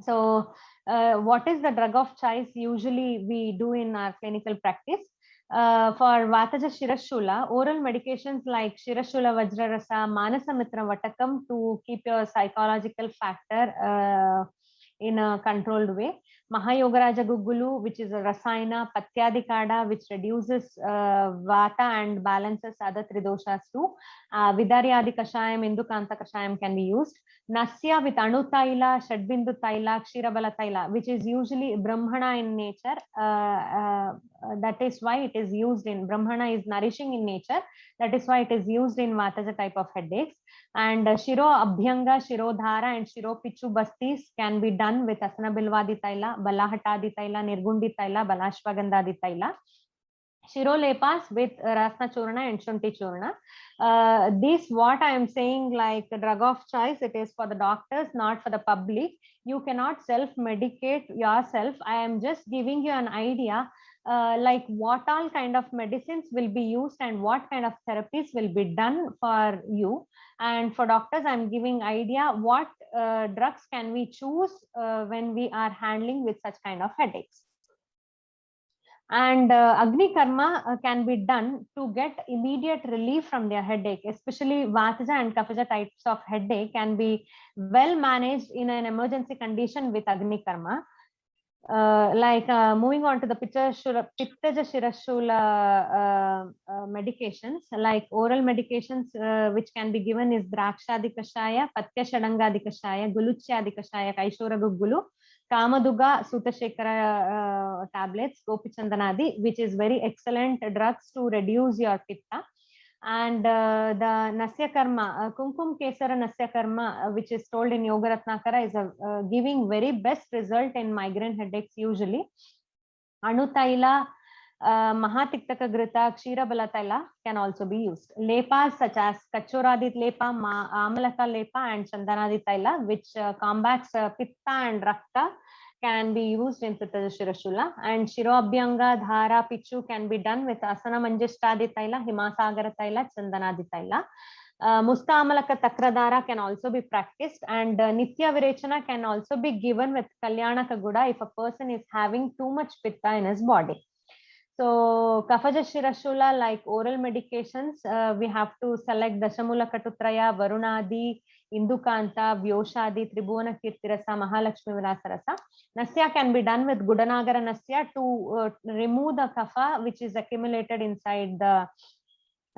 So what is the drug of choice usually we do in our clinical practice? For Vataja Shirashula, oral medications like Shirashula Vajrarasa, Manasamitra Vatakam to keep your psychological factor in a controlled way. Mahayogaraja Gugulu, which is a Rasayana, Patyadikada, which reduces Vata and balances other three doshas too. Vidaryadi Kashayam, Indukanta Kashayam can be used. Nasya with Anu Taila, Shadbindu Taila, Kshirabala Taila, which is usually Brahmana in nature. That is why it is used in Brahmana is nourishing in nature. That is why it is used in Vataja type of headaches. And Shiro Abhyanga, Shirodhara, and Shiro Pichu Bastis can be done with Asana Bilvadi Taila, Balahatadi Taila, Nirgundi Taila, Balashwagandhadi Taila. Shirolepas with Rasna Churna and Shunti Churna. This what I am saying, like the drug of choice, it is for the doctors, not for the public. You cannot self-medicate yourself. I am just giving you an idea like what all kind of medicines will be used and what kind of therapies will be done for you. And for doctors, I'm giving idea what drugs can we choose when we are handling with such kind of headaches. And Agni Karma can be done to get immediate relief from their headache, especially Vataja and Kafaja types of headache can be well managed in an emergency condition with Agni Karma. Moving on to the Pittaja Shirashula medications, like oral medications which can be given is Drakshadi Kashaya, Patya Shadangadi Kashaya, Guluchyadi Kashaya, Kaishora Guggulu, Kamaduga Sutashekara tablets, Gopichandanadi, which is very excellent drugs to reduce your pitta. And the Nasya Karma, Kumkum Kesara Nasya Karma, which is told in Yoga Ratnakara, is giving very best result in migraine headaches usually. Anu Taila, Mahatiktaka Grita, Kshira Bala Taila can also be used. Lepas such as Kachoradit Lepa, Amalaka Lepa, and Chandanadi Taila, which combats Pitta and Rakta, can be used in Pittaja Shirashula. And Shiro Abhyanga, Dhara, Pichu can be done with Asana Manjishtadi Taila, Himasagara Taila, Chandanadi Taila. Mustamalaka Takradara can also be practiced, and Nitya Virechana can also be given with Kalyana Kaguda if a person is having too much pitta in his body. So Kafaja Shirashula, like oral medications, we have to select Dashamula Katutraya, Varunadi, Indukanta, Vyoshadi, Tribhuvana Kirtirasa, Mahalakshmi Vilasarasa. Nasya can be done with Gudanagara Nasya to remove the kapha which is accumulated inside the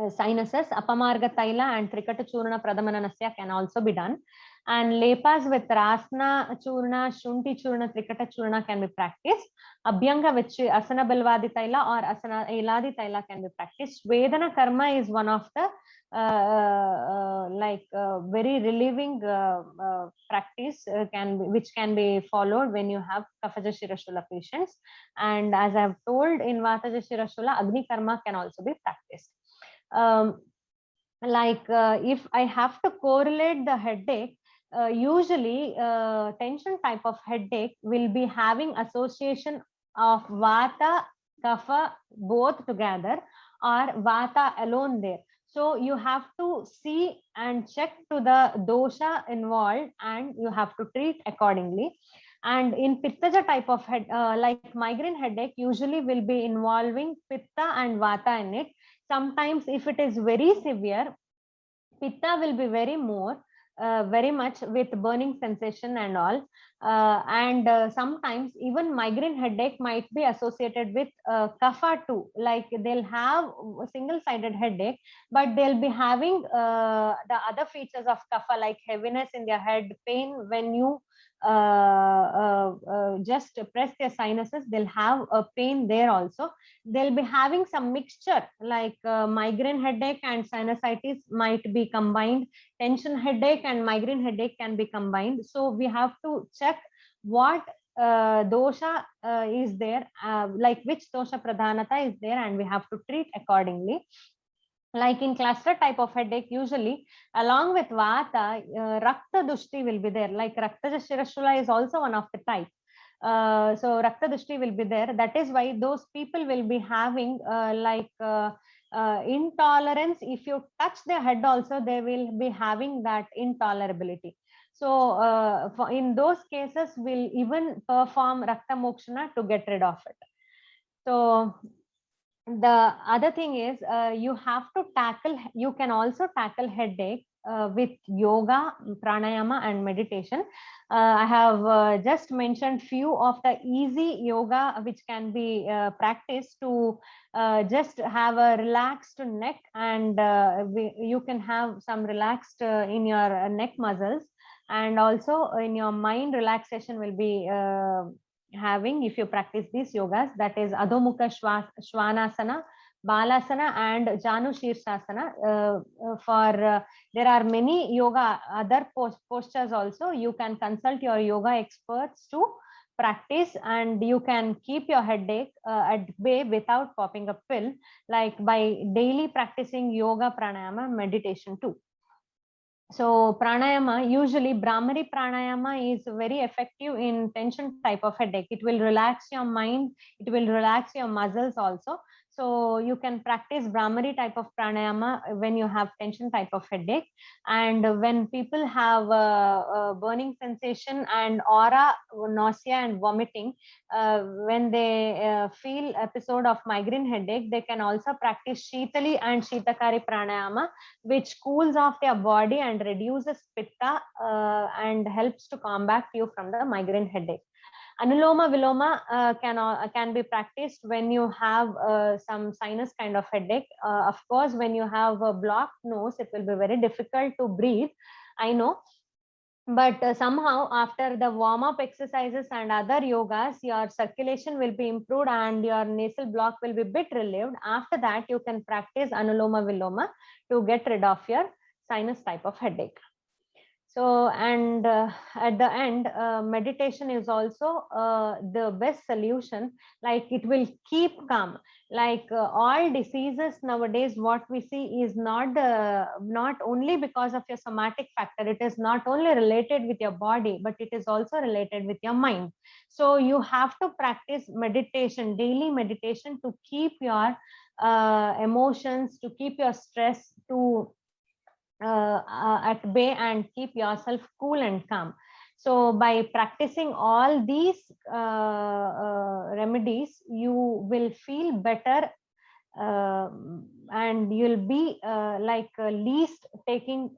sinuses, Apamarga Taila and Trikata Churna Pradamananasya can also be done. And lepas with Rasna Churna, Shunti Churna, Trikata Churna can be practiced. Abhyanga with Asana Bilvadi Taila or Asana Eladi Taila can be practiced. Vedana Karma is one of the very relieving practice which can be followed when you have Kaphaja Shirashula patients. And as I have told, in Vataja Shirashula, Agni Karma can also be practiced. If I have to correlate the headache, usually tension type of headache will be having association of Vata, Kapha both together or Vata alone there. So you have to see and check to the dosha involved and you have to treat accordingly. And in Pittaja type of head, like migraine headache usually will be involving Pitta and Vata in it. Sometimes if it is very severe, Pitta will be very much with burning sensation and all. Sometimes even migraine headache might be associated with Kapha too. Like they'll have a single-sided headache, but they'll be having the other features of Kapha, like heaviness in their head, pain when you just press their sinuses. They'll have a pain there also. They'll be having some mixture like migraine headache and sinusitis might be combined. Tension headache and migraine headache can be combined. So we have to check what dosha is there, like which dosha pradhanata is there, and we have to treat accordingly. Like in cluster type of headache, usually along with Vata, Rakta Dushti will be there. Like Rakta Shirashula is also one of the type. So Rakta Dushti will be there. That is why those people will be having intolerance. If you touch their head also, they will be having that intolerability. So in those cases, we'll even perform Rakta Mokshana to get rid of it. So the other thing is you can also tackle headache with yoga, pranayama and meditation. I have just mentioned few of the easy yoga which can be practiced to just have a relaxed neck, and you can have some relaxed in your neck muscles, and also in your mind relaxation will be having if you practice these yogas, that is Adhomukha Shvanasana, Balasana and Janu Shirshasana. There are many yoga other postures also. You can consult your yoga experts to practice, and you can keep your headache at bay without popping a pill, like by daily practicing yoga, pranayama, meditation too. So pranayama, usually Brahmari pranayama is very effective in tension type of headache. It will relax your mind, it will relax your muscles also. So you can practice Brahmari type of pranayama when you have tension type of headache. And when people have a burning sensation and aura, nausea and vomiting, when they feel episode of migraine headache, they can also practice Shitali and Shitakari pranayama, which cools off their body and reduces pitta and helps to combat you from the migraine headache. Anuloma Viloma can be practiced when you have some sinus kind of headache. Of course, when you have a blocked nose, it will be very difficult to breathe, I know. But somehow after the warm-up exercises and other yogas, your circulation will be improved and your nasal block will be bit relieved. After that, you can practice Anuloma Viloma to get rid of your sinus type of headache. So, and at the end, meditation is also the best solution. Like it will keep calm. Like all diseases nowadays, what we see is not only because of your somatic factor. It is not only related with your body, but it is also related with your mind. So you have to practice meditation, daily meditation, to keep your emotions, to keep your stress at bay and keep yourself cool and calm. So by practicing all these remedies, you will feel better and you'll be least taking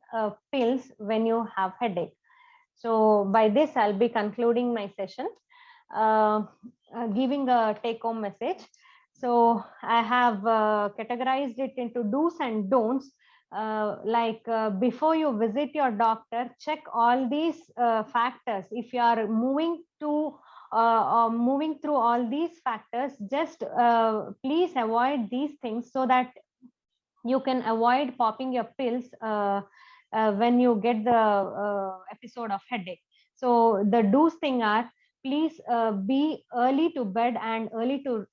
pills when you have headache. So by this, I'll be concluding my session, giving a take-home message. So I have categorized it into do's and don'ts. Before you visit your doctor, check all these factors. If you are moving through all these factors, just please avoid these things so that you can avoid popping your pills when you get the episode of headache. So the do's thing are, please be early to bed and early to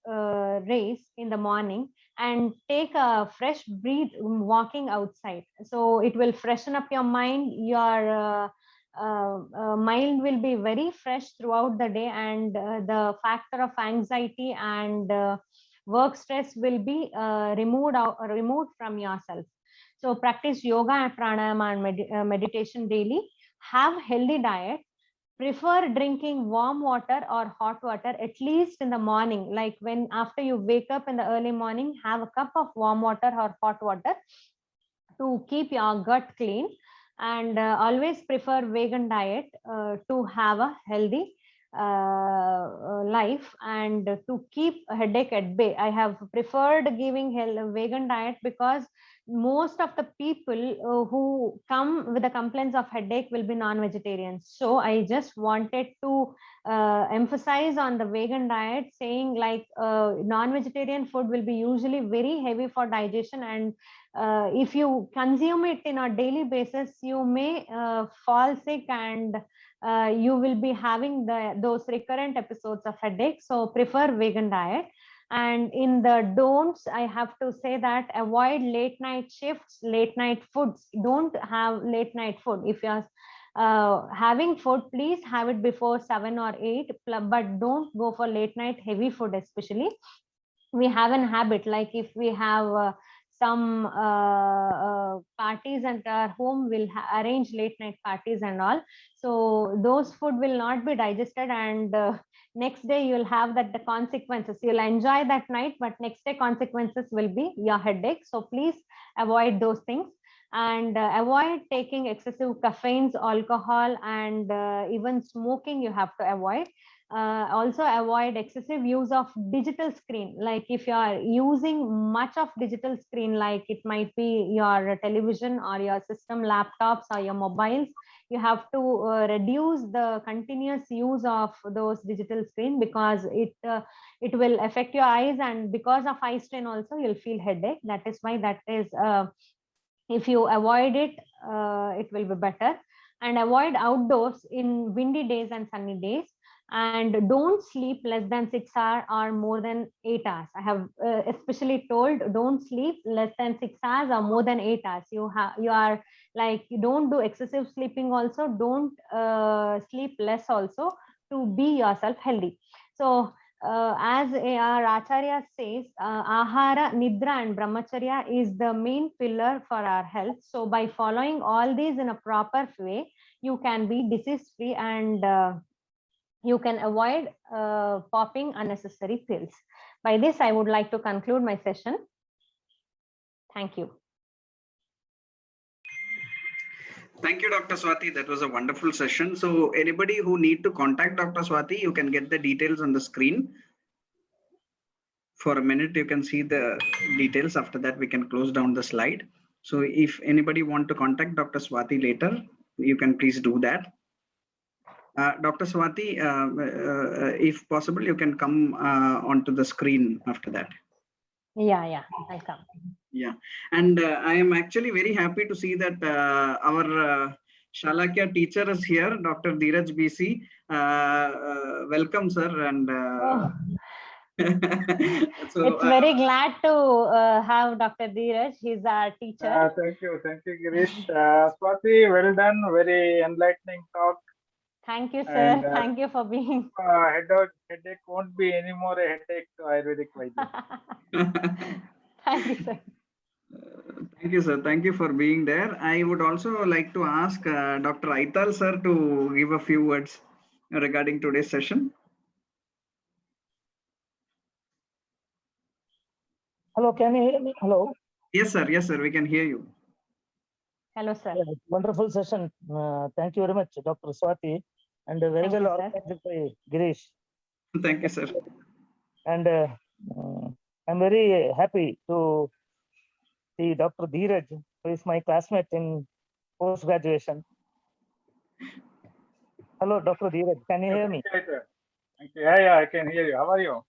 raise in the morning, and take a fresh breath walking outside. So it will freshen up your mind. Your mind will be very fresh throughout the day, and the factor of anxiety and work stress will be removed from yourself. So practice yoga and pranayama and meditation daily. Have healthy diet. Prefer drinking warm water or hot water at least in the morning. Like when after you wake up in the early morning, have a cup of warm water or hot water to keep your gut clean. And always prefer vegan diet to have a healthy life and to keep a headache at bay. I have preferred giving vegan diet because most of the people who come with the complaints of headache will be non-vegetarians. So I just wanted to emphasize on the vegan diet, saying like non-vegetarian food will be usually very heavy for digestion, and if you consume it in a daily basis, you may fall sick, and you will be having those recurrent episodes of headache. So prefer vegan diet. And in the don'ts, I have to say that avoid late night shifts, late night foods. Don't have late night food. If you're having food, please have it before 7 or 8, but don't go for late night heavy food. Especially we have an habit, like if we have some parties at our home, will arrange late night parties and all. So those food will not be digested, and next day you'll have that the consequences. You'll enjoy that night, but next day consequences will be your headache. So please avoid those things. And avoid taking excessive caffeines, alcohol, and even smoking you have to avoid. Also avoid excessive use of digital screen. Like if you are using much of digital screen, like it might be your television or your system, laptops or your mobiles, you have to reduce the continuous use of those digital screen, because it will affect your eyes, and because of eye strain also you'll feel headache. That is why that is if you avoid it, it will be better. And avoid outdoors in windy days and sunny days. And don't sleep less than 6 hours or more than 8 hours. I have especially told, don't sleep less than 6 hours or more than 8 hours. You are like, you don't do excessive sleeping also, don't sleep less also, to be yourself healthy. So as our Acharya says, Ahara, Nidra and Brahmacharya is the main pillar for our health. So by following all these in a proper way, you can be disease free, and you can avoid popping unnecessary pills. By this, I would like to conclude my session. Thank you. Thank you, Dr. Swati. That was a wonderful session. So anybody who need to contact Dr. Swati, you can get the details on the screen. For a minute, you can see the details. After that, we can close down the slide. So if anybody want to contact Dr. Swati later, you can please do that. Dr. Swati, if possible, you can come onto the screen after that. Yeah, I'll come. Yeah, and I am actually very happy to see that our Shalakya teacher is here, Dr. Dheeraj BC. Welcome, sir. And so, it's very glad to have Dr. Dheeraj. He's our teacher. Thank you, Girish. Swati, well done. Very enlightening talk. Thank you, sir. And, thank you for being. Headache won't be anymore a headache to Ayurvedic Vaidya. Thank you, sir. Thank you, sir. Thank you for being there. I would also like to ask Dr. Aital, sir, to give a few words regarding today's session. Hello, can you hear me? Hello. Yes, sir. Yes, sir. We can hear you. Hello, sir. Yeah, wonderful session. Thank you very much, Dr. Swati, and very well organized by Girish. Thank you, sir. And I'm very happy to see Dr. Dheeraj, who is my classmate in post-graduation. Hello, Dr. Dheeraj, can you hear me? Thank you. Yeah, I can hear you. How are you?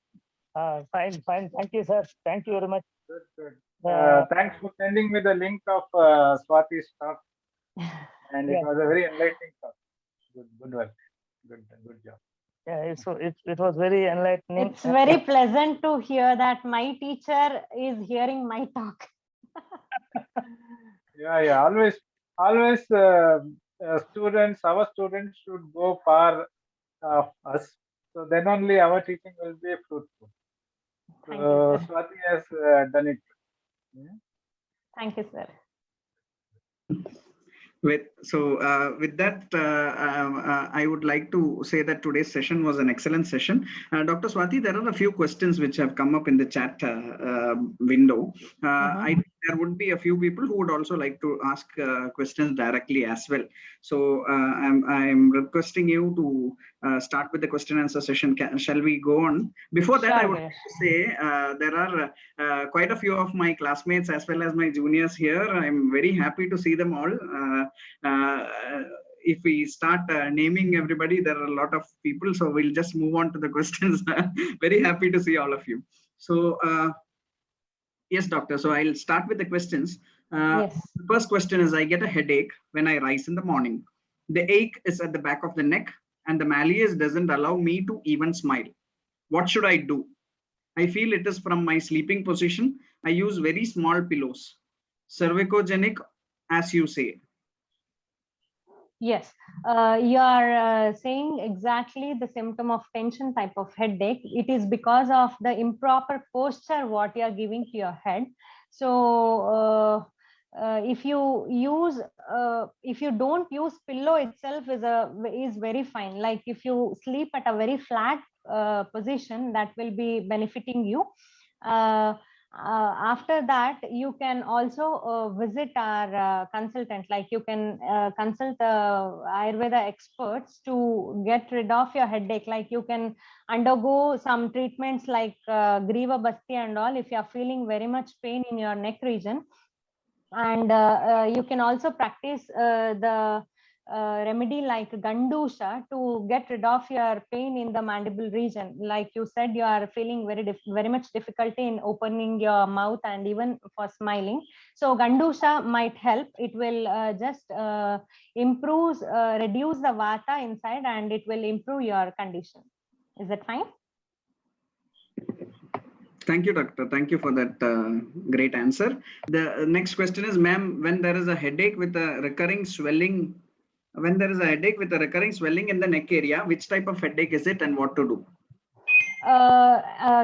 Fine. Thank you, sir. Thank you very much. Good. Uh, Thanks for sending me the link of Swati's talk, and it Yeah. was a very enlightening talk. Good work. Good job. Yeah, so it was very enlightening. It's very pleasant to hear that my teacher is hearing my talk. Yeah. Always, students, our students should go far of us. So then only our teaching will be fruitful. Thank you, sir. Swati has done it. Yeah. Thank you, sir. With that, I would like to say that today's session was an excellent session. Dr. Swati, there are a few questions which have come up in the chat window. I think there would be a few people who would also like to ask questions directly as well. So I'm requesting you to start with the question answer session. Shall we go on? Before that, I would like to say there are quite a few of my classmates as well as my juniors here. I'm very happy to see them all. If we start naming everybody, there are a lot of people, so we'll just move on to the questions. Very happy to see all of you. So yes, doctor, so I'll start with the questions. Yes. The first question is, I get a headache when I rise in the morning. The ache is at the back of the neck and the malleus doesn't allow me to even smile. What should I do? I feel it is from my sleeping position. I use very small pillows. Cervicogenic, as you say. Yes, you are saying exactly the symptom of tension type of headache. It is because of the improper posture what you are giving to your head. So if you don't use pillow itself is very fine. Like if you sleep at a very flat position, that will be benefiting you. After that, you can also visit our consultant. Like you can consult Ayurveda experts to get rid of your headache. Like you can undergo some treatments like Griva Basti and all if you are feeling very much pain in your neck region. And you can also practice the remedy like Gandusha to get rid of your pain in the mandible region. Like you said, you are feeling very much difficulty in opening your mouth and even for smiling. So Gandusha might help. It will just reduce the vata inside, and it will improve your condition. Is that fine? Thank you, doctor. Thank you for that great answer. The next question is, ma'am, when there is a headache with a recurring swelling, in the neck area, which type of headache is it and what to do?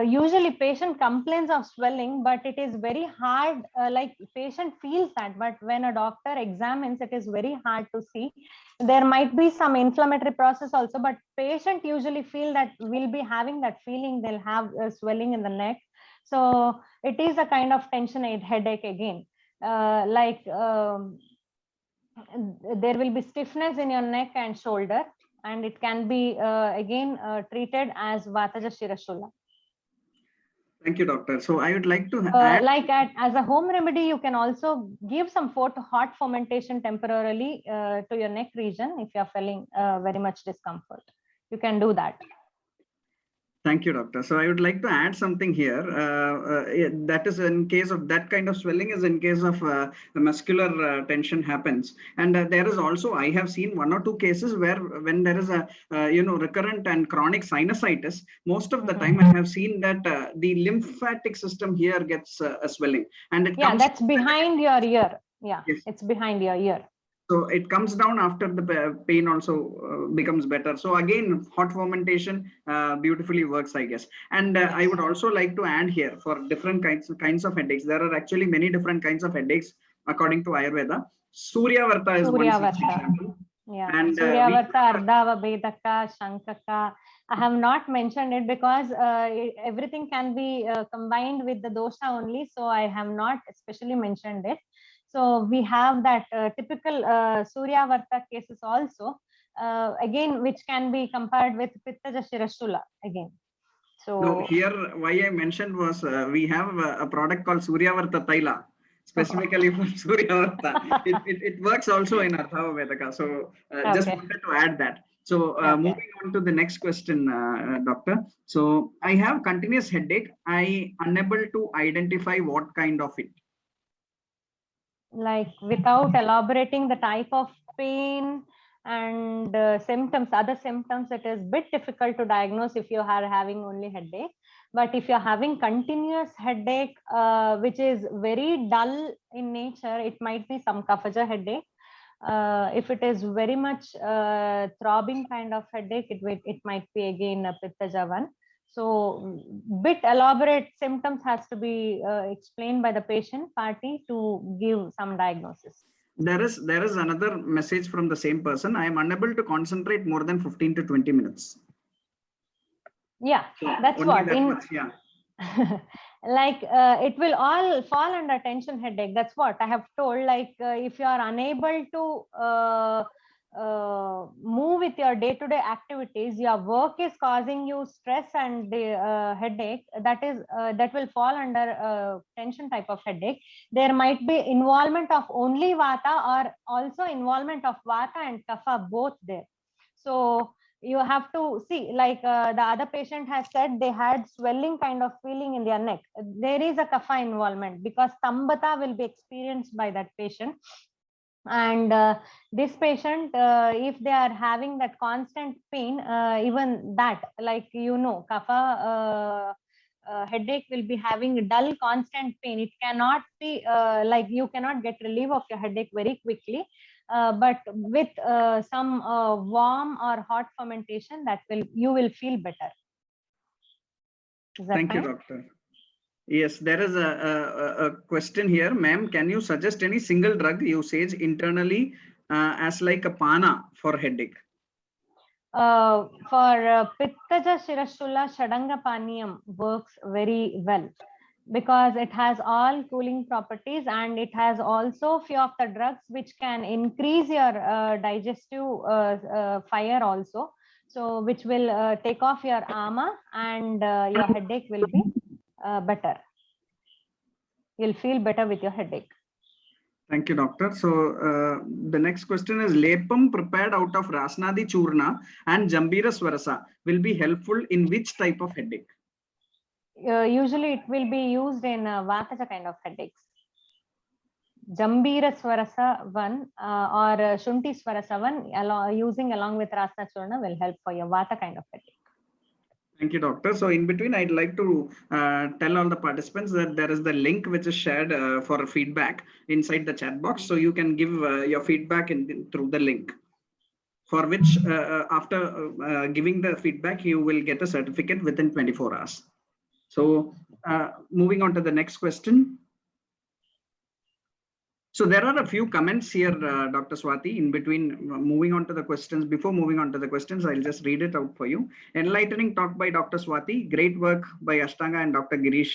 Usually patient complains of swelling, but it is very hard, like patient feels that, but when a doctor examines, it is very hard to see. There might be some inflammatory process also, but patient usually feel that we'll be having that feeling, they'll have swelling in the neck. So it is a kind of tension headache again. There will be stiffness in your neck and shoulder, and it can be again treated as Vataja Shirashula. Thank you, doctor. So I would like to add, as a home remedy, you can also give some hot fermentation temporarily to your neck region if you are feeling very much discomfort. You can do that. Thank you, doctor. So I would like to add something here. That is in case of that kind of swelling is in case of the muscular tension happens. And there is also, I have seen 1 or 2 cases where when there is a, recurrent and chronic sinusitis, most of the time I have seen that the lymphatic system here gets a swelling. And it comes that's behind your ear. Yeah, yes. It's behind your ear. So it comes down after the pain also becomes better. So again, hot fermentation beautifully works, I guess. And I would also like to add here for different kinds of headaches. There are actually many different kinds of headaches according to Ayurveda. Suryavarta is one such example. Yeah, and Suryavarta, Ardhava, Vedaka, Shankaka. I have not mentioned it because everything can be combined with the dosha only. So I have not especially mentioned it. So we have that typical Suryavarta cases also, again, which can be compared with Pittaja Shirashula again. So No, here why I mentioned was we have a product called Suryavarta Taila, specifically for Suryavarta. It works also in Arthava Vedaka. So just Okay. wanted to add that. So Okay. moving on to the next question, doctor. So I have continuous headache. I unable to identify what kind of it. Like without elaborating the type of pain and symptoms, other symptoms, it is bit difficult to diagnose if you are having only headache. But if you're having continuous headache, which is very dull in nature, it might be some kaphaja headache. If it is very much throbbing kind of headache, it might be again a pittaja one. So bit elaborate symptoms has to be explained by the patient party to give some diagnosis. There is another message from the same person. I am unable to concentrate more than 15 to 20 minutes. Yeah, So that's only what that in much, yeah. like it will all fall under tension headache. That's what I have told. Like if you are unable to move with your day-to-day activities, your work is causing you stress and headache. That will fall under tension type of headache. There might be involvement of only vata or also involvement of vata and kapha both there. So you have to see, like the other patient has said they had swelling kind of feeling in their neck. There is a kapha involvement because stambhata will be experienced by that patient. And this patient, if they are having that constant pain, even that, like kapha headache will be having dull constant pain. It cannot be like you cannot get relief of your headache very quickly. But with some warm or hot fermentation, you will feel better. Is that Thank fine? you, doctor. Yes, there is a question here, ma'am. Can you suggest any single drug usage internally as like a pana for headache? For Pittaja Shirashula Shadanga Paniyam works very well because it has all cooling properties, and it has also few of the drugs which can increase your digestive fire also. So which will take off your ama, and your headache will be better. You'll feel better with your headache. Thank you, doctor. So the next question is Lepam prepared out of Rasnadi Churna and Jambira Swarasa will be helpful in which type of headache? Usually it will be used in Vataja kind of headaches. Jambira Swarasa 1 or Shunti Swarasa 1 using along with Rasna Churna will help for your Vata kind of headache. Thank you, doctor. So in between, I'd like to tell all the participants that there is the link which is shared for feedback inside the chat box. So you can give your feedback through the link, for which after giving the feedback, you will get a certificate within 24 hours. So moving on to the next question. So there are a few comments here, Dr. Swati, in between moving on to the questions. Before moving on to the questions, I'll just read it out for you. Enlightening talk by Dr. Swati. Great work by Ashtanga and Dr. Girish.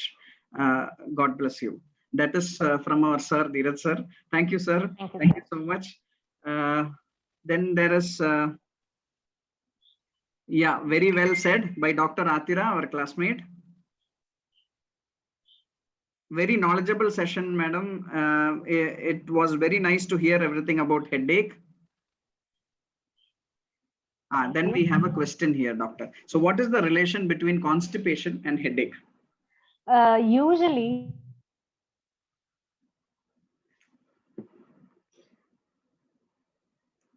God bless you. That is from our sir, Dheeraj sir. Thank you, sir. Thank you so much. Then there is, yeah, very well said by Dr. Atira, our classmate. Very knowledgeable session, madam. It was very nice to hear everything about headache. Then we have a question here, doctor. So what is the relation between constipation and headache? Usually,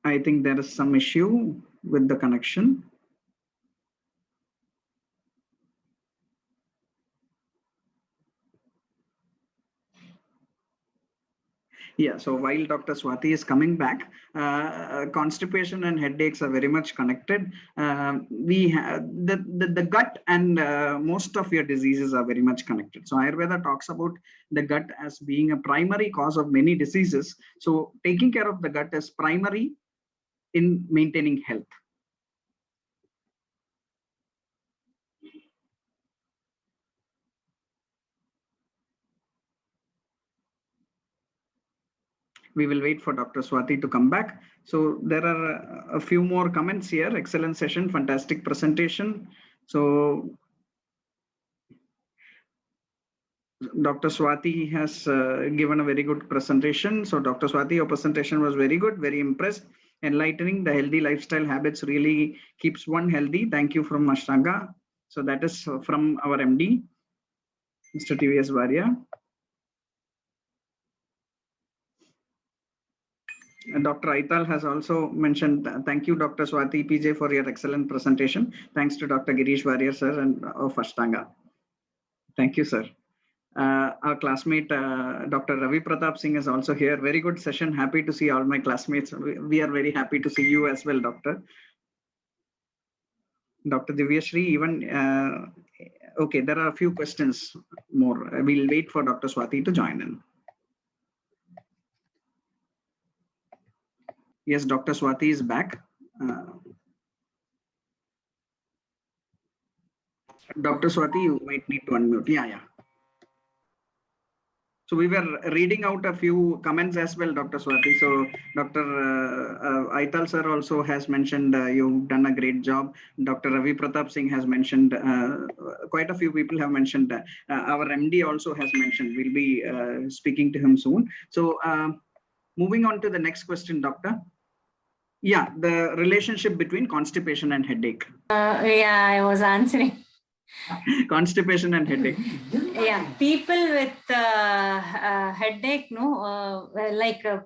I think there is some issue with the connection. Yeah, so while Dr. Swati is coming back, constipation and headaches are very much connected. We have the gut and most of your diseases are very much connected. So Ayurveda talks about the gut as being a primary cause of many diseases. So taking care of the gut is primary in maintaining health. We will wait for Dr. Swati to come back. So there are a few more comments here. Excellent session, fantastic presentation. So Dr. Swati has given a very good presentation. So Dr. Swati, your presentation was very good, very impressed, enlightening. The healthy lifestyle habits really keeps one healthy. Thank you from Ashtanga. So that is from our MD, Mr. TVS Varia. Dr. Aital has also mentioned, thank you, Dr. Swati PJ, for your excellent presentation. Thanks to Dr. Girish Warrior, sir, and of Ashtanga. Thank you, sir. Our classmate, Dr. Ravi Pratap Singh is also here. Very good session. Happy to see all my classmates. We are very happy to see you as well, Doctor. Dr. Divyashri, even, okay, there are a few questions more. We'll wait for Dr. Swati to join in. Yes, Dr. Swati is back. Dr. Swati, you might need to unmute. Yeah. So we were reading out a few comments as well, Dr. Swati. So Dr. Aital sir also has mentioned you've done a great job. Dr. Ravi Pratap Singh has mentioned, quite a few people have mentioned, our MD also has mentioned, we'll be speaking to him soon. So moving on to the next question, Doctor. Yeah, the relationship between constipation and headache. Yeah, I was answering. Constipation and headache. Yeah, people with headache, no,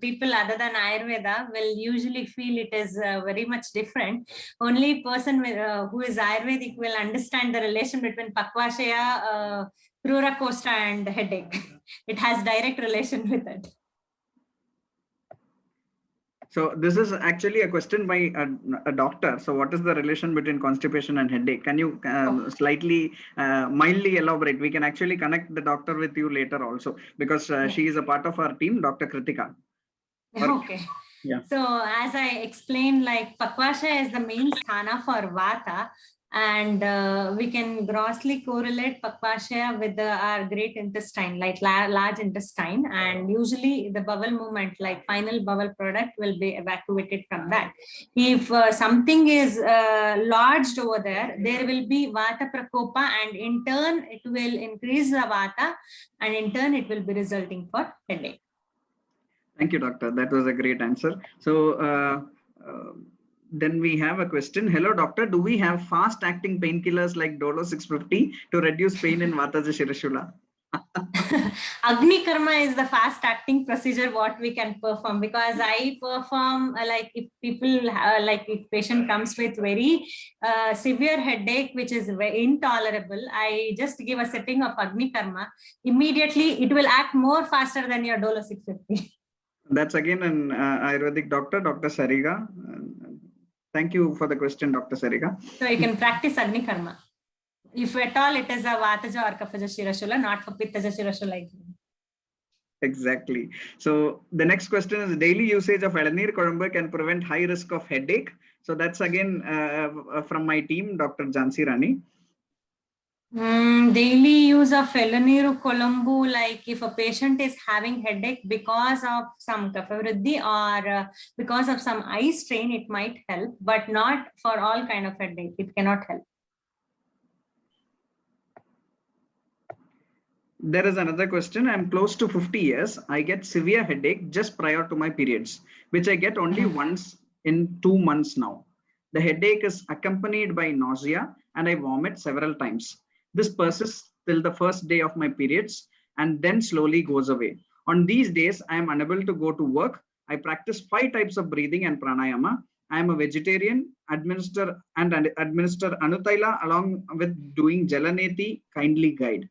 people other than Ayurveda will usually feel it is very much different. Only person with, who is Ayurvedic will understand the relation between Pakvashaya, Krura Kosta and headache. It has direct relation with it. So this is actually a question by a doctor. So what is the relation between constipation and headache? Can you slightly, mildly elaborate? We can actually connect the doctor with you later also, because she is a part of our team, Dr. Kritika. Okay. Yeah. So as I explained, like Pakvashaya is the main sthana for Vata, and we can grossly correlate Pakvashaya with our great intestine, like large intestine, and usually the bowel movement, like final bowel product, will be evacuated from that. If something is lodged over there, there will be Vata Prakopa, and in turn it will increase the Vata, and in turn it will be resulting for headache. Thank you, doctor. That was a great answer. So then we have a question. Hello, doctor. Do we have fast-acting painkillers like Dolo 650 to reduce pain in Vata Shirashula? Agni Karma is the fast-acting procedure what we can perform, because I perform like if people like if patient comes with very severe headache which is very intolerable, I just give a setting of Agni Karma. Immediately it will act more faster than your Dolo 650. That's again an Ayurvedic doctor, Dr. Sariga. Thank you for the question, Dr. Sariga. So you can practice Agni Karma. If at all it is a Vataja or Kaphaja Shirashula, not for Pittaja Shirashula. Exactly. So the next question is, daily usage of Elanir Kodumbu can prevent high risk of headache. So that's again from my team, Dr. Jansi Rani. Daily use of Elaniru Colombo, like if a patient is having headache because of some kaphavriddhi or because of some eye strain, it might help, but not for all kind of headache. It cannot help. There is another question. I'm close to 50 years. I get severe headache just prior to my periods, which I get only once in 2 months now. The headache is accompanied by nausea and I vomit several times. This persists till the first day of my periods and then slowly goes away. On these days, I am unable to go to work. I practice 5 types of breathing and pranayama. I am a vegetarian, administer Anutaila along with doing Jalaneti. Kindly guide.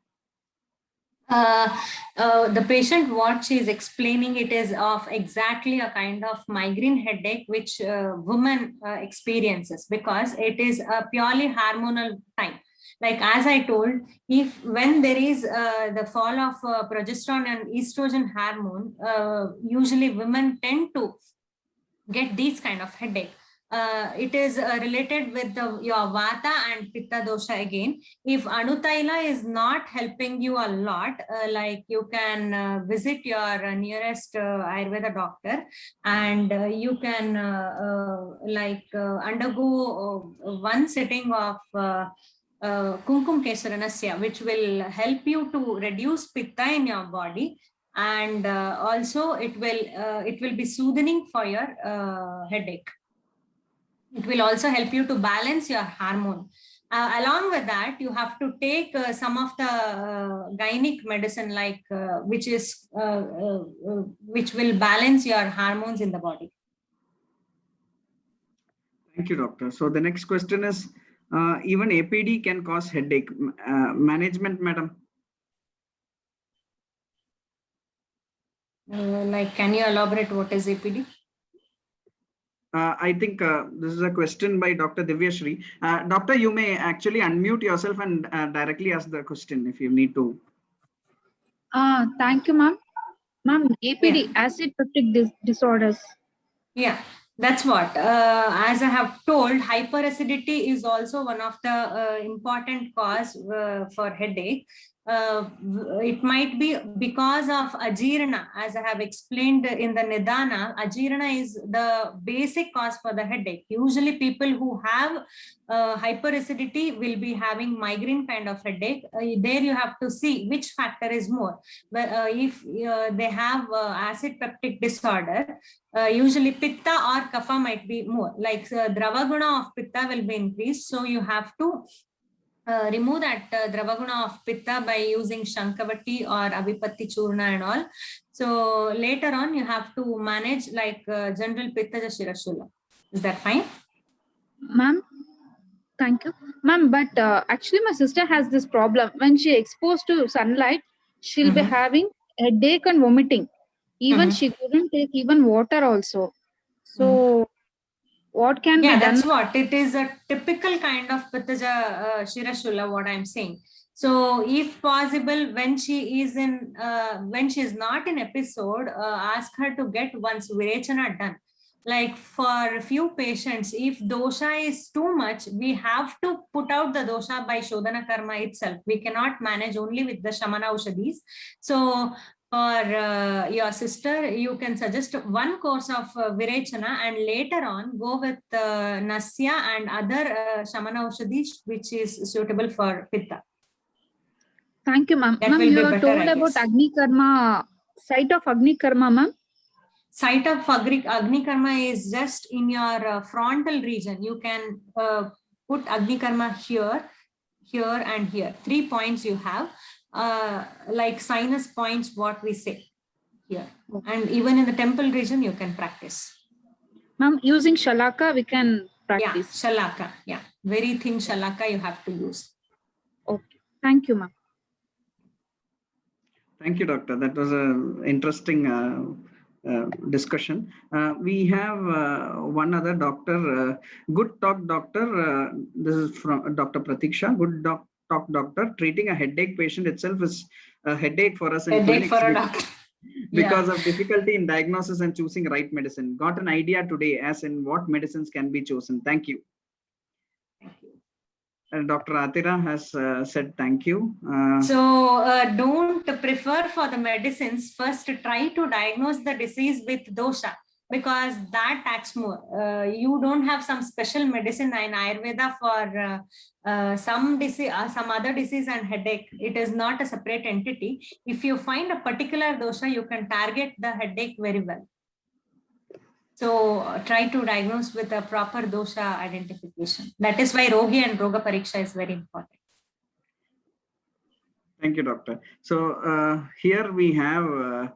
The patient, what she is explaining, it is of exactly a kind of migraine headache which woman experiences, because it is a purely hormonal time. Like as I told, if when there is the fall of progesterone and estrogen hormone, usually women tend to get these kind of headache. It is related with your Vata and Pitta dosha again. If Anutaila is not helping you a lot, like you can visit your nearest Ayurveda doctor, and you can undergo one sitting of Kumkum Kesaranasya, which will help you to reduce pitta in your body, and also it will be soothing for your headache. It will also help you to balance your hormone. Along with that, you have to take some of the gynec medicine, like which will balance your hormones in the body. Thank you, doctor. So the next question is, even APD can cause headache. Management, madam. Like, can you elaborate what is APD? I think this is a question by Dr. Divyashri. Doctor, you may actually unmute yourself and directly ask the question if you need to. Thank you, ma'am. Ma'am, APD, acid peptic disorders. Yeah, that's what. As I have told, hyperacidity is also one of the important cause for headache. It might be because of ajirana. As I have explained in the Nidana, ajirana is the basic cause for the headache. Usually people who have hyperacidity will be having migraine kind of headache. There you have to see which factor is more. If they have acid peptic disorder, usually pitta or kapha might be more, like dravaguna of pitta will be increased, so you have to remove that dravaguna of pitta by using shankavati or abhipatti churna and all. So later on you have to manage like general pittaja shirashula. Is that fine? Ma'am, thank you. Ma'am, but actually my sister has this problem. When she exposed to sunlight, she'll be having headache and vomiting. Even she couldn't take even water also. So what can be done? That's what it is, a typical kind of pittaja shirashula, what I'm saying. So if possible, when she is not in episode, ask her to get once virechana done. Like for a few patients, if dosha is too much, we have to put out the dosha by shodhana karma itself. We cannot manage only with the shamana ushadis. So for your sister, you can suggest one course of virechana and later on go with nasya and other shamana ushadis which is suitable for pitta. Thank you, ma'am. Ma'am, you have told about Agni Karma, site of Agni Karma, ma'am. Site of Agni Karma is just in your frontal region. You can put Agni Karma here, here and here. 3 points you have, like sinus points, what we say here. And even in the temple region, you can practice. Ma'am, using shalaka, we can practice. Yeah, shalaka. Yeah, very thin shalaka you have to use. Okay. Thank you, ma'am. Thank you, doctor. That was an interesting discussion. We have one other doctor, Good Talk Doctor. This is from Dr. Pratiksha. Good Talk Doctor. Treating a headache patient itself is a headache for us in headache for a doctor. Because of difficulty in diagnosis and choosing right medicine. Got an idea today as in what medicines can be chosen. Thank you. Thank you. Dr. Atira has said thank you. So don't prefer for the medicines. First, try to diagnose the disease with dosha, because that acts more. You don't have some special medicine in Ayurveda for some disease, some other disease and headache. It is not a separate entity. If you find a particular dosha, you can target the headache very well. So try to diagnose with a proper dosha identification. That is why Rogi and Roga Pariksha is very important. Thank you, doctor. So here we have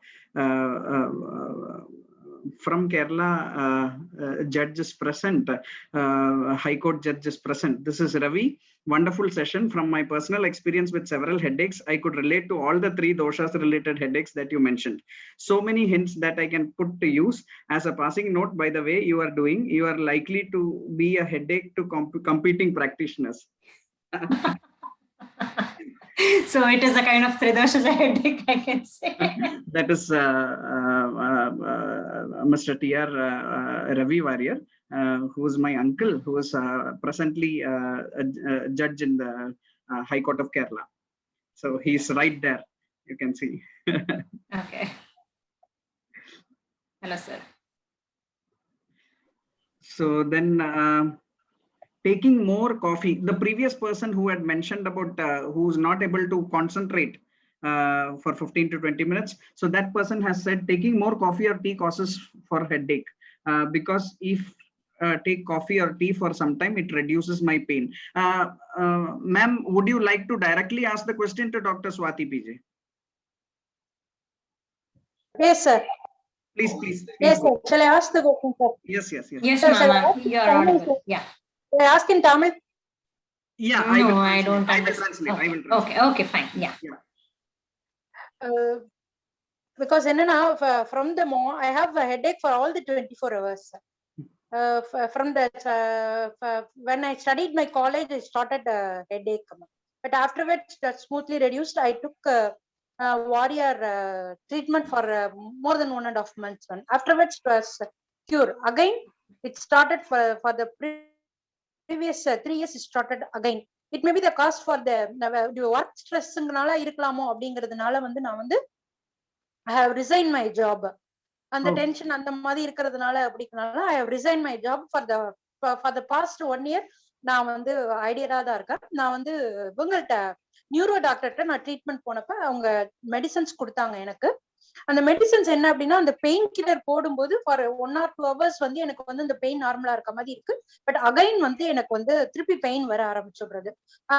from Kerala judges present, High Court judges present. This is Ravi. Wonderful session. From my personal experience with several headaches, I could relate to all the 3 doshas related headaches that you mentioned. So many hints that I can put to use. As a passing note, by the way you are doing, you are likely to be a headache to competing practitioners. So it is a kind of Tridosha headache, I can say. That is Mr. T.R. Ravi Warrior, who is my uncle, who is presently a judge in the High Court of Kerala. So he's right there, you can see. Okay. Hello, sir. So then taking more coffee. The previous person who had mentioned about who's not able to concentrate for 15 to 20 minutes. So that person has said taking more coffee or tea causes for headache because if take coffee or tea for some time, it reduces my pain. Ma'am, would you like to directly ask the question to Dr. Swati PJ? Yes, sir. Please. Yes, Go. sir. Shall I ask the question, sir? Yes. Yes, Sir, shall I ma'am, ask in you're Tamil, audible. sir? Yeah. Shall I ask in Tamil? Yeah, No, I don't I will understand. translate. I will Okay, translate. okay, fine. Yeah. Because from the I have a headache for all the 24 hours. From the when I studied my college, I started a headache, but afterwards that smoothly reduced. I took warrior treatment for more than 1.5 months. Afterwards, it was cure again. It started for the previous 3 years. It started again. It may be the cause for the work stressனால இருக்கலாமோ அப்படிங்கிறதுனால நான் I have resigned my job. And the tension and the மாதிரி இருக்கிறதுனால அப்படிங்கறதுனால I have resigned my job for the past 1 year. நான் idea தான் இருக்கேன். நான் இவங்கள்ட்ட நியூரோ டாக்டர்கிட்ட நான் ட்ரீட்மெண்ட் போனப்ப அவங்க மெடிசன்ஸ் கொடுத்தாங்க எனக்கு. அந்த மெடிசன்ஸ் என்ன அப்படின்னா அந்த பெயின் கில்லர் போடும்போது ஃபார் 1 or 2 hours எனக்கு அந்த பெயின் நார்மலா இருக்க மாதிரி இருக்கு. பட் அகைன் எனக்கு திருப்பி பெயின் வர ஆரம்பிச்சுடுறது.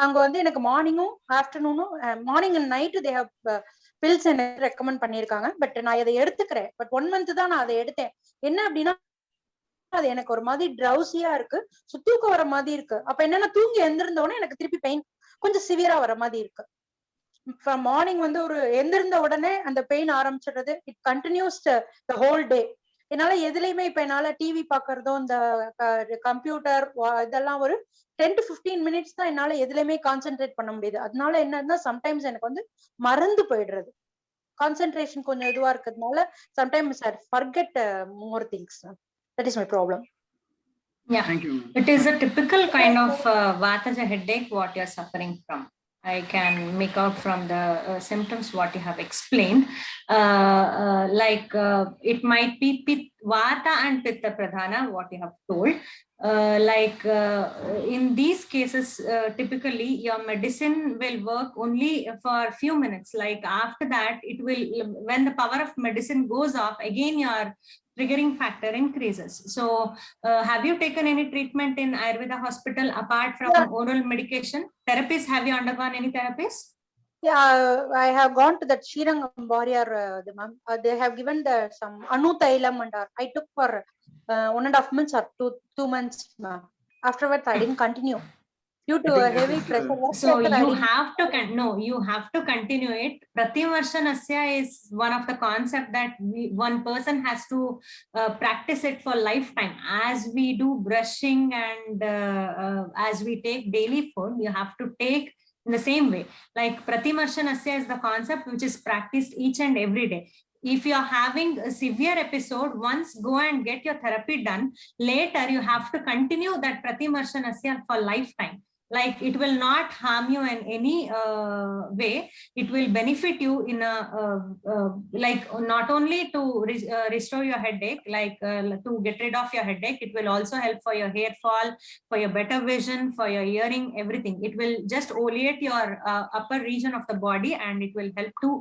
அங்க எனக்கு மார்னிங்கும் ஆஃப்டர்நூனும் morning and night they have pills எனக்கு ரெக்கமெண்ட் பண்ணிருக்காங்க. பட் நான் அதை எடுத்துக்கிறேன். பட் 1 month தான் நான் அதை எடுத்தேன். என்ன அப்படின்னா அது எனக்கு ஒரு மாதிரி ட்ரௌசியா இருக்கு, தூக்கம் வர மாதிரி இருக்கு. அப்ப என்னன்னா தூங்கி எந்திருந்தோடனே எனக்கு திருப்பி பெயின் கொஞ்சம் சிவியரா வர மாதிரி இருக்கு. மார்னிங் ஒரு எந்திருந்த உடனே அந்த பெயின் ஆரம்பிச்சிடுறது. It continues the whole day. என்னால எதுலையுமே இப்ப என்னால டிவி பாக்குறதோ இந்த கம்ப்யூட்டர் இதெல்லாம் ஒரு 10 to 15 minutes தான் என்னால எதுலையுமே கான்சென்ட்ரேட் பண்ண முடியுது. அதனால என்னன்னா சம்டைம்ஸ் எனக்கு மறந்து போயிடுறது. கான்சென்ட்ரேஷன் கொஞ்சம் இதுவா இருக்கிறதுனால sometimes I forget more things. That is my problem. Yeah, Thank you. it is a typical kind of Vataja headache what you're suffering from. I can make out from the symptoms what you have explained. It might be Vata and Pitta Pradhana what you have told. In these cases, typically your medicine will work only for a few minutes. Like after that, it will, when the power of medicine goes off, again your triggering factor increases. So have you taken any treatment in Ayurveda hospital apart from oral medication? Therapies, have you undergone any therapies? Yeah, I have gone to that Srirangam warrior. They have given some Anu Thailam and I took for 1.5 months or 2 months. Afterwards, I didn't continue due to heavy pressure. So you have to continue it. Pratimarshanasya is one of the concept that one person has to practice it for lifetime. As we do brushing and as we take daily food, you have to take in the same way. Like Pratimarshanasya is the concept which is practiced each and every day. If you are having a severe episode, once go and get your therapy done. Later, you have to continue that Pratimarshanasya for lifetime. Like it will not harm you in any way. It will benefit you in a like not only to restore your headache, like to get rid of your headache. It will also help for your hair fall, for your better vision, for your hearing, everything. It will just oleate your upper region of the body, and it will help to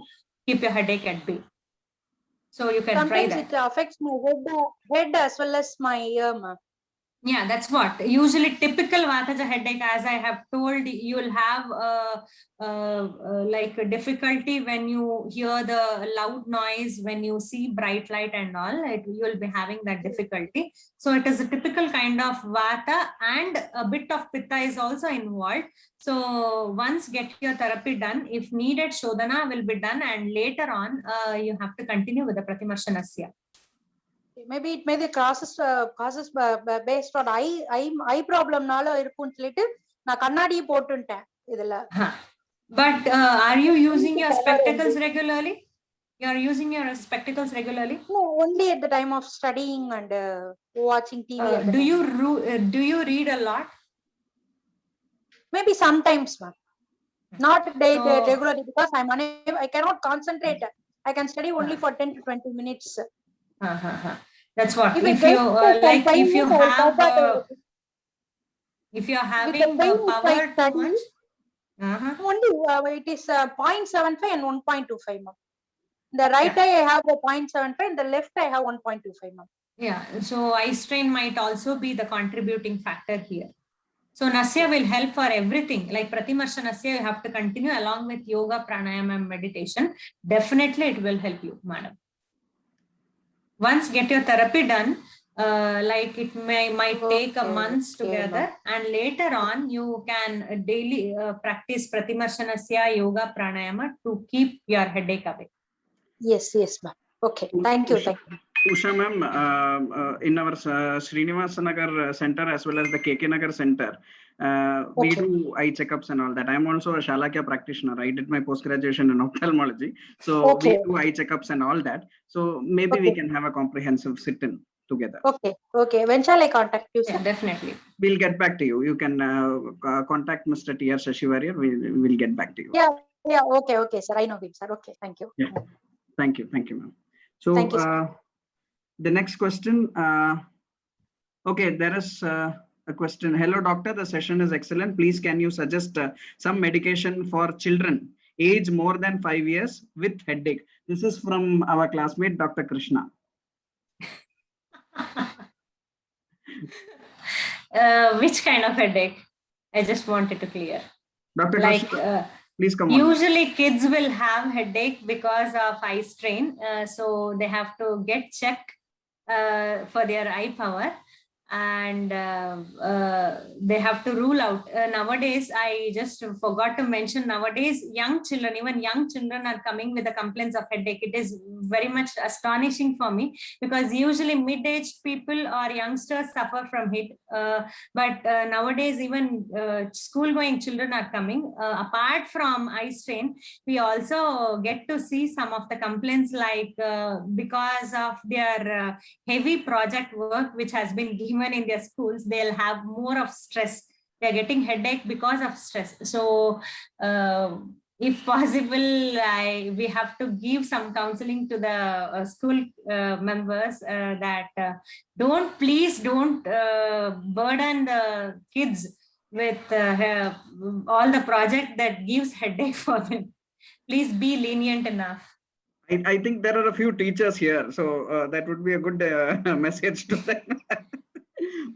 keep your headache at bay. So you can try that. Sometimes it affects my head as well as my ear. Yeah, that's what usually typical Vataja headache, as I have told, you will have like a difficulty when you hear the loud noise, when you see bright light and all, you will be having that difficulty. So it is a typical kind of Vata, and a bit of Pitta is also involved. So once get your therapy done, if needed, Shodhana will be done, and later on you have to continue with the Pratimarshanasya. Maybe it may be causes based on eye problem நால இருக்கும்னு சொல்லிட்டு நான் கண்ணாடி போட்டுட்டேன் இதுல. But are you using your spectacles regularly? You are using your spectacles regularly? No, only at the time of studying and watching TV. Do you read a lot? Maybe sometimes, ma'am. Not regularly, because I cannot concentrate. I can study only for 10 to 20 minutes. That's what. If you have If you are With the having pain power quite too tiny, much, uh-huh. only it is 0.75 and 1.25, ma'am. The right eye I have a 0.75, and the left I have 1.25, ma'am. Yeah, so eye strain might also be the contributing factor here. So Nasya will help for everything. Like Pratimarsha Nasya, you have to continue along with yoga, pranayama, and meditation. Definitely it will help you, madam. Once get your therapy done, like it might take a months together, and later on you can daily practice Pratimarsha Nasya, yoga, pranayama to keep your headache away. Yes, ma'am. Okay, thank you. Usha ma'am, in our Srinivasa Nagar center as well as the KK Nagar center, we do eye checkups and all that. I'm also a Shalakya practitioner. I did my post-graduation in ophthalmology. So we do eye checkups and all that. So maybe we can have a comprehensive sit-in together. Okay. When shall I contact you, sir? Yeah, definitely. We'll get back to you. You can contact Mr. T.R. Shashivarya. We'll get back to you. Yeah. Okay, sir. I know him, sir. Okay, thank you. Yeah. Thank you, ma'am. So Thank you, the next question. Okay, there is a question. Hello, doctor. The session is excellent. Please, can you suggest some medication for children age more than 5 years with headache? This is from our classmate, Dr. Krishna. Which kind of headache? I just wanted to clear. Dr. Krishna, please come on. Usually kids will have headache because of eye strain. So they have to get checked for their eye power, and they have to rule out. Nowadays, I just forgot to mention, nowadays young children, even young children are coming with the complaints of headache. It is very much astonishing for me, because usually mid-aged people or youngsters suffer from it. But nowadays even school-going children are coming. Apart from eye strain, we also get to see some of the complaints, like because of their heavy project work which has been given in their schools, they'll have more of stress. They're getting headache because of stress. So if possible, we have to give some counseling to the school members that please don't burden the kids with all the project that gives headache for them. Please be lenient enough. I think there are a few teachers here, so that would be a good message to them.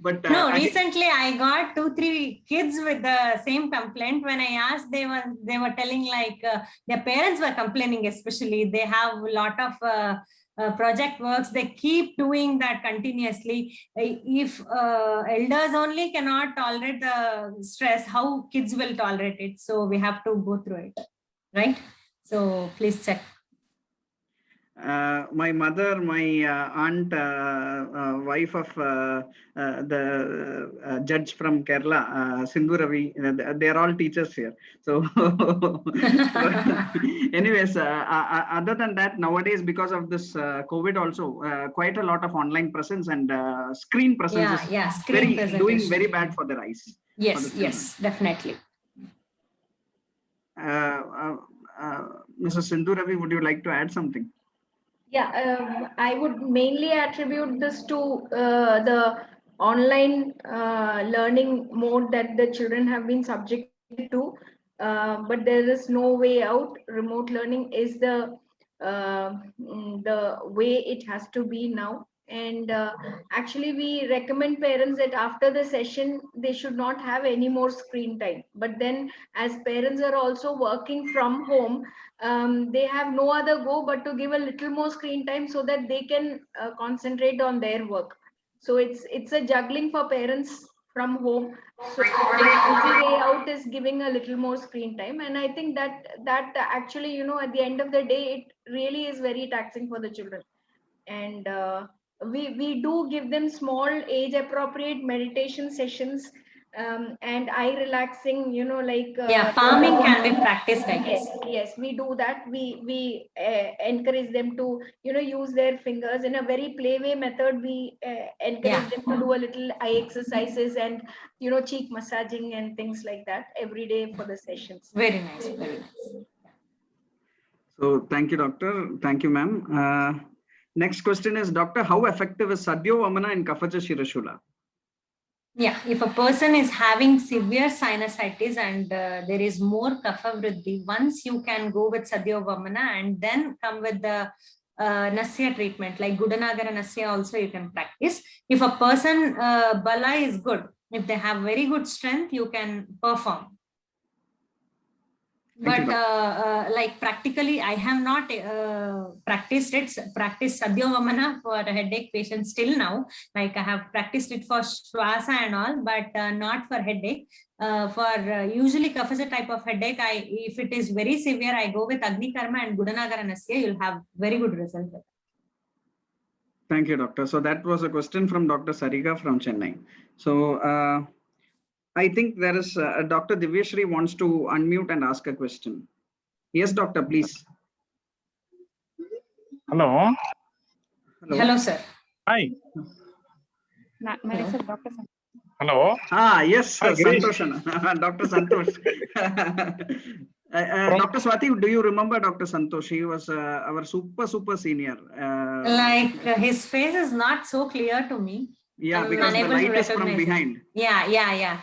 But no, recently I got 2-3 kids with the same complaint. When I asked, they were telling like their parents were complaining, especially they have a lot of project works. They keep doing that continuously. If elders only cannot tolerate the stress, how kids will tolerate it? So we have to go through it, right? So please check. My mother, my aunt, wife of the judge from Kerala, Sindhu Ravi, they are all teachers here. So, anyways, other than that, nowadays, because of this COVID also, quite a lot of online presence and screen presence is doing very bad for their eyes. Yes, definitely. Mrs. Sindhu Ravi, would you like to add something? Yeah, I would mainly attribute this to the online learning mode that the children have been subjected to, but there is no way out. Remote learning is the way it has to be now. And actually, we recommend parents that after the session, they should not have any more screen time. But then, as parents are also working from home, they have no other go but to give a little more screen time so that they can concentrate on their work. So it's a juggling for parents from home. So the easy way out is giving a little more screen time, and I think that actually, you know, at the end of the day, it really is very taxing for the children. And we do give them small age appropriate meditation sessions, and eye relaxing, you know, like palming can be practiced, I guess. Yes, we do that. We encourage them to, you know, use their fingers in a very play way method. We encourage them to do a little eye exercises and, you know, cheek massaging and things like that every day for the sessions. Very nice, very nice. So thank you, doctor. Thank you, ma'am. Next question is, doctor, how effective is Sadhyo Vamana in Kafacha Shirashula? Yeah, if a person is having severe sinusitis and there is more kapha vriddhi, once you can go with Sadhya Vamana and then come with the Nasya treatment, like Gudanagara Nasya also you can practice. If a person Bala is good, if they have very good strength, you can perform. Thank you, But doctor. like practically, I have not practiced Sadhya Vamana for headache patients till now. Like I have practiced it for Shwasa and all, but not for headache. Usually Kapha type of headache, if it is very severe, I go with Agni Karma and Gudanagara Nasya. You'll have very good result. Thank you, doctor. So that was a question from Dr. Sarika from Chennai. So I think there is Dr. Divyashri wants to unmute and ask a question. Yes, doctor, please. Hello. Hello, sir. Hi. Myself, Dr. Hello. Yes, Hi, Girish. Santosh, Dr. Santosh. Dr. Swati, do you remember Dr. Santosh? He was our super senior. His face is not so clear to me. Yeah, I'm because the unable to light is from recognize it. behind. Yeah.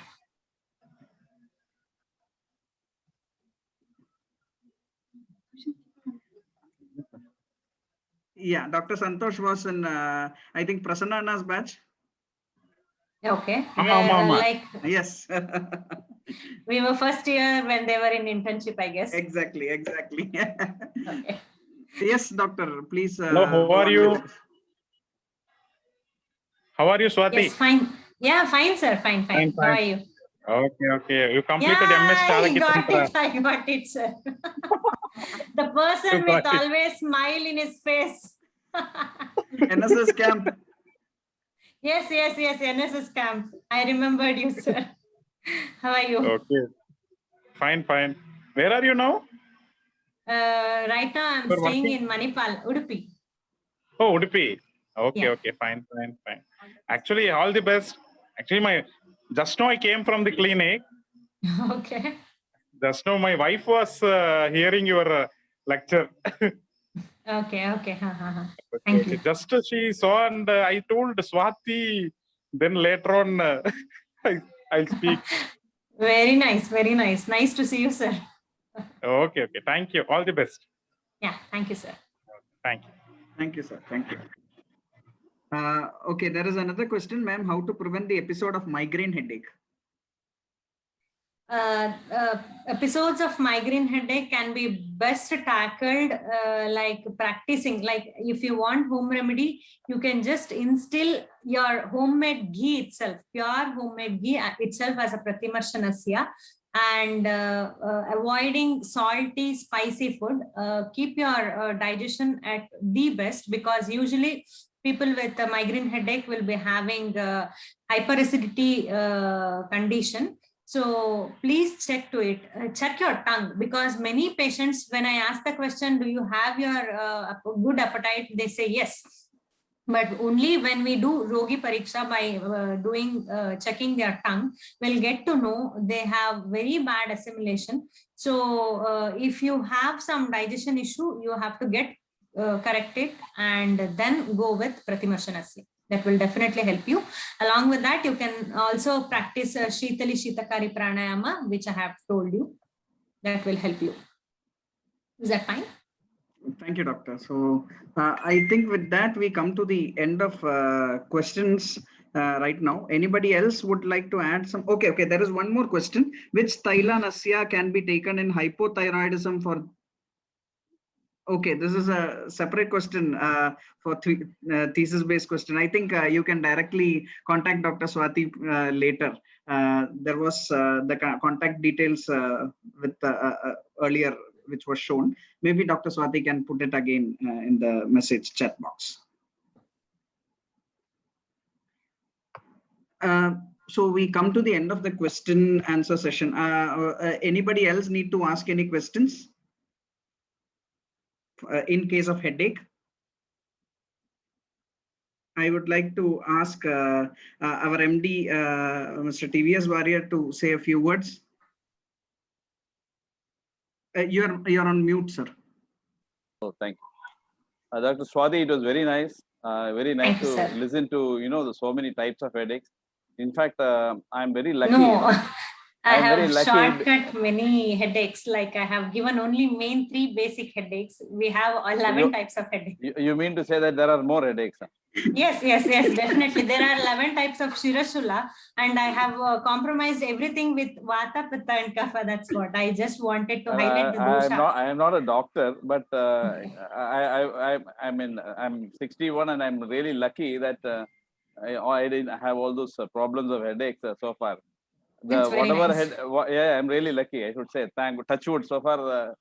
Yeah, Dr. Santosh was in, I think, Prasanna's batch. Okay. Yes. We were first year when they were in internship, I guess. Exactly. Okay. Yes, doctor, please. Hello, how are you? How are you, Swati? Yes, fine. Yeah, fine, sir. Fine. Fine. How are you? Okay. You completed Yeah, MS Chalaki Tantra. I got it, sir. The person You with got it. always smile in his face. NSS camp. Yes, NSS camp. I remembered you, sir. How are you? Okay. Fine. Where are you now? Right now, I'm You're staying working? in Manipal, Udupi. Oh, Udupi. Okay, Yeah. okay. Fine. Actually, all the best. Actually, just now I came from the clinic. Okay. Just now my wife was hearing your lecture. Okay. Thank you. Just she saw and I told Swati. Then later on, I'll speak. Very nice. Nice to see you, sir. Okay. Thank you. All the best. Yeah, thank you, sir. Thank you. Thank you, sir. Thank you. Okay, there is another question, ma'am. How to prevent the episode of migraine headache? Episodes of migraine headache can be best tackled like practicing. Like if you want home remedy, you can just instill your homemade ghee itself, pure homemade ghee itself as a Pratimarshanasya, and avoiding salty, spicy food. Keep your digestion at the best, because usually people with a migraine headache will be having hyperacidity condition. So please check to it. Check your tongue, because many patients, when I ask the question, do you have your good appetite? They say yes. But only when we do Rogi Pariksha by checking their tongue, we'll get to know they have very bad assimilation. So if you have some digestion issue, you have to get corrected and then go with Pratimarshanasya. That will definitely help you. Along with that, you can also practice Shitali Shitakari Pranayama, which I have told you. That will help you. Is that fine? Thank you, doctor. So I think with that, we come to the end of questions right now. Anybody else would like to add some? Okay. There is one more question. Which Taila Nasya can be taken in hypothyroidism for? Okay, this is a separate question for thesis-based question. I think you can directly contact Dr. Swati later. There was the contact details with earlier, which was shown. Maybe Dr. Swati can put it again in the message chat box. So we come to the end of the question answer session. Anybody else need to ask any questions? In case of headache, I would like to ask our MD, Mr. TVS Warrior, to say a few words. You're on mute, sir. Oh, thank you. Dr. Swati, it was very nice. Very nice to listen to, so many types of headaches. In fact, I'm very lucky. No, I I'm very have lucky. shortcut many headaches. Like I have given only main 3 basic headaches. We have 11 types of headaches. You mean to say that there are more headaches? Yes, definitely. There are 11 types of Shirashula, and I have compromised everything with Vata, Pitta, and Kapha. That's what I just wanted to highlight the dosha. I am not a doctor, but I mean, I'm 61 and I'm really lucky that I didn't have all those problems of headaches so far. That's very nice. Yeah, I'm really lucky. I should say, touch wood. So far,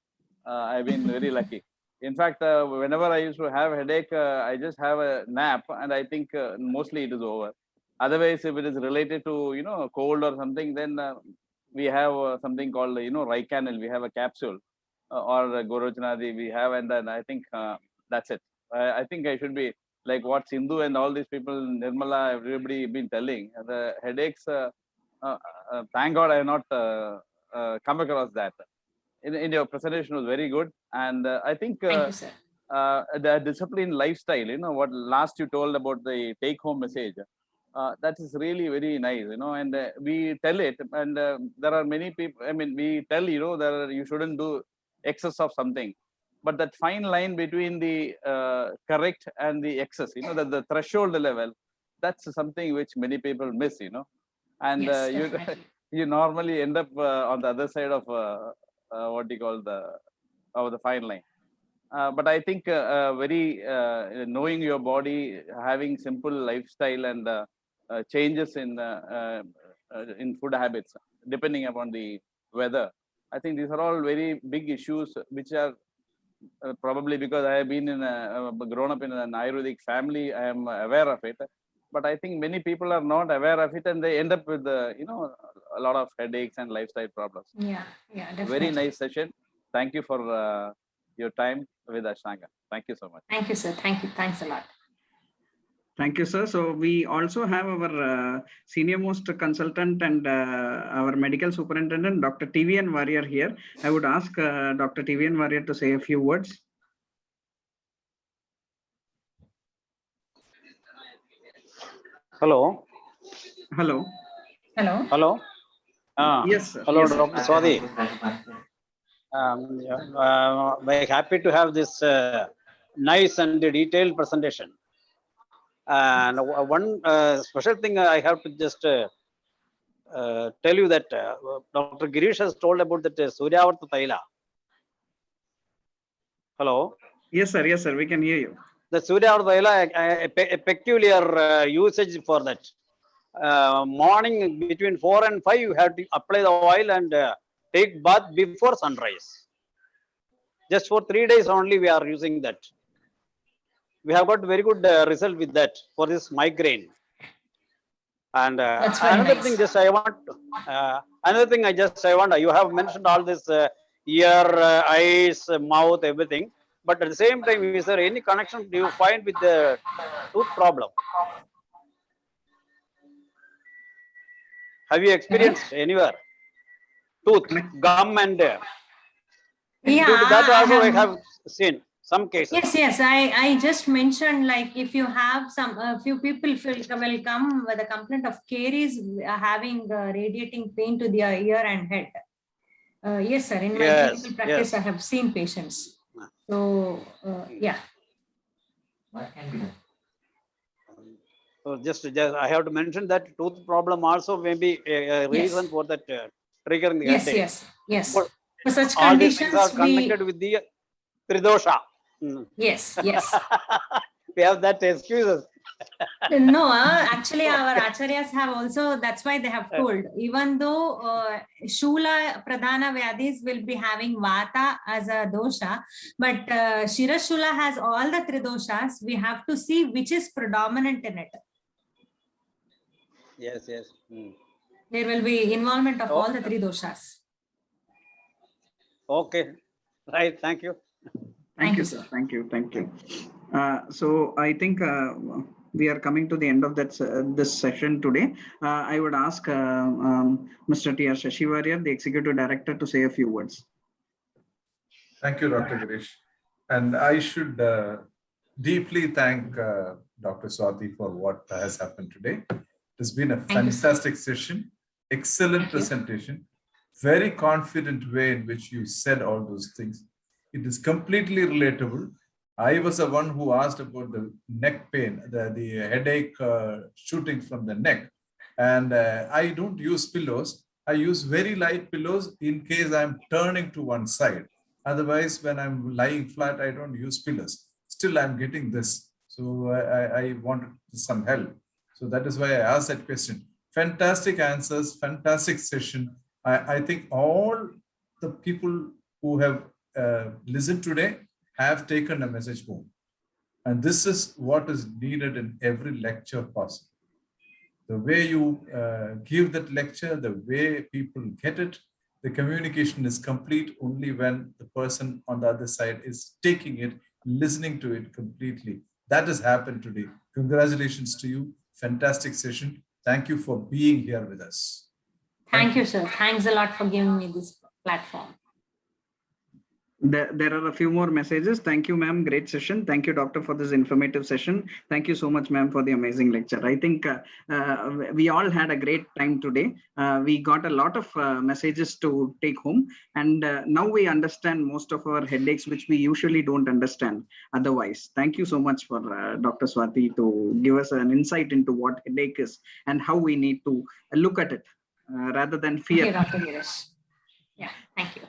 I've been very lucky. In fact, whenever I used to have a headache, I just have a nap, and I think mostly it is over. Otherwise, if it is related to cold or something, then we have something called Ricanil. We have a capsule, or Gorojnadi we have, and then I think that's it. I think I should be like what Sindhu and all these people, Nirmala, everybody been telling. The headaches. Thank God I have not come across that. In your presentation was very good, and I think Thank you, sir. The disciplined lifestyle, what last you told about the take-home message, that is really very nice, and we tell it, and there are many people. I mean, we tell that you shouldn't do excess of something, but that fine line between the correct and the excess, that the threshold level, that's something which many people miss, and Yes, you normally end up on the other side of what you call the fine line. But I think very knowing your body, having simple lifestyle and changes in food habits depending upon the weather. I think these are all very big issues which are probably because I have been grown up in an Ayurvedic family. I am aware of it. But I think many people are not aware of it, and they end up with a lot of headaches and lifestyle problems. Yeah, definitely. Very nice session. Thank you for your time with Ashtanga. Thank you so much. Thank you, sir. Thank you. Thanks a lot. Thank you, sir. So we also have our senior most consultant and our medical superintendent, Dr. TVN Warrior here. I would ask Dr. TVN Warrior to say a few words. Hello. Hello. Hello. Hello. Yes, sir. Hello, Yes, sir. Dr. Swati. Very happy to have this nice and detailed presentation. And one special thing I have to just tell you that Dr. Girish has told about that Suryavarta Taila. Hello. Yes, sir. Yes, sir. We can hear you. The Suryavarta Taila, a peculiar usage for that. Morning between 4 and 5, you have to apply the oil and take bath before sunrise. Just for 3 days only, we are using that. We have got very good result with that for this migraine. And another thing, just I want. Another thing, I want. You have mentioned all this ear, eyes, mouth, everything. But at the same time, is there any connection do you find with the tooth problem? Have you experienced anywhere? Tooth, gum, and yeah, that also I have seen some cases. Yes. I just mentioned, like, if you have a few people will come with a complaint of caries having radiating pain to their ear and head. Yes, sir. In my clinical practice, I have seen patients. So yeah. What can be done? So just I have to mention that tooth problem also may be a reason for that triggering the headache. Yes. For such all conditions, these things are connected with the Tridosha. Yes. We have that excuses. No, actually our acharyas have also, that's why they have told, even though Shula Pradhana Vyadhis will be having Vata as a dosha, but Shirashula has all the three doshas. We have to see which is predominant in it. Yes. There will be involvement of all the three doshas. Okay, right. Thank you. Thank you, sir. Thank you. So I think we are coming to the end of that this session today. I would ask Mr. T.R. Shashi Warrior, the Executive Director, to say a few words. Thank you, Dr. Girish. And I should deeply thank Dr. Swati for what has happened today. It's been a Thank you, sir. fantastic session, excellent presentation, very confident way in which you said all those things. It is completely relatable. I was the one who asked about the neck pain, the headache shooting from the neck. And I don't use pillows. I use very light pillows in case I'm turning to one side. Otherwise, when I'm lying flat, I don't use pillows. Still, I'm getting this. So I wanted some help. So that is why I asked that question. Fantastic answers, fantastic session. I think all the people who have listened today have taken a message home. And this is what is needed in every lecture possible. The way you give that lecture, the way people get it, the communication is complete only when the person on the other side is taking it, listening to it completely. That has happened today. Congratulations to you. Fantastic session. Thank you for being here with us. Thank you, sir. Thanks a lot for giving me this platform. There are a few more messages. Thank you, ma'am. Great session. Thank you, doctor, for this informative session. Thank you so much, ma'am, for the amazing lecture. I think we all had a great time today. We got a lot of messages to take home. And now we understand most of our headaches, which we usually don't understand otherwise. Thank you so much for Dr. Swati to give us an insight into what headache is and how we need to look at it rather than fear. Thank you, Dr. Girish. Yeah, thank you.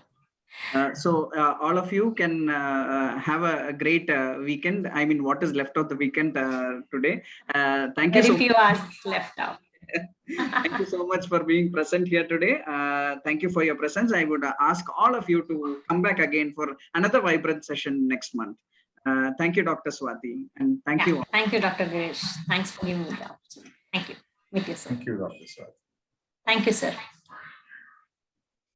So all of you can have a great weekend. I mean, what is left of the weekend today. Thank you so much. Very few hours left out. Thank you so much for being present here today. Thank you for your presence. I would ask all of you to come back again for another vibrant session next month. Thank you, Dr. Swati, and thank you all. Thank you, Dr. Girish. Thanks for giving me the opportunity. Thank you. Meet you soon. Thank you, Dr. Swati. Thank you, sir.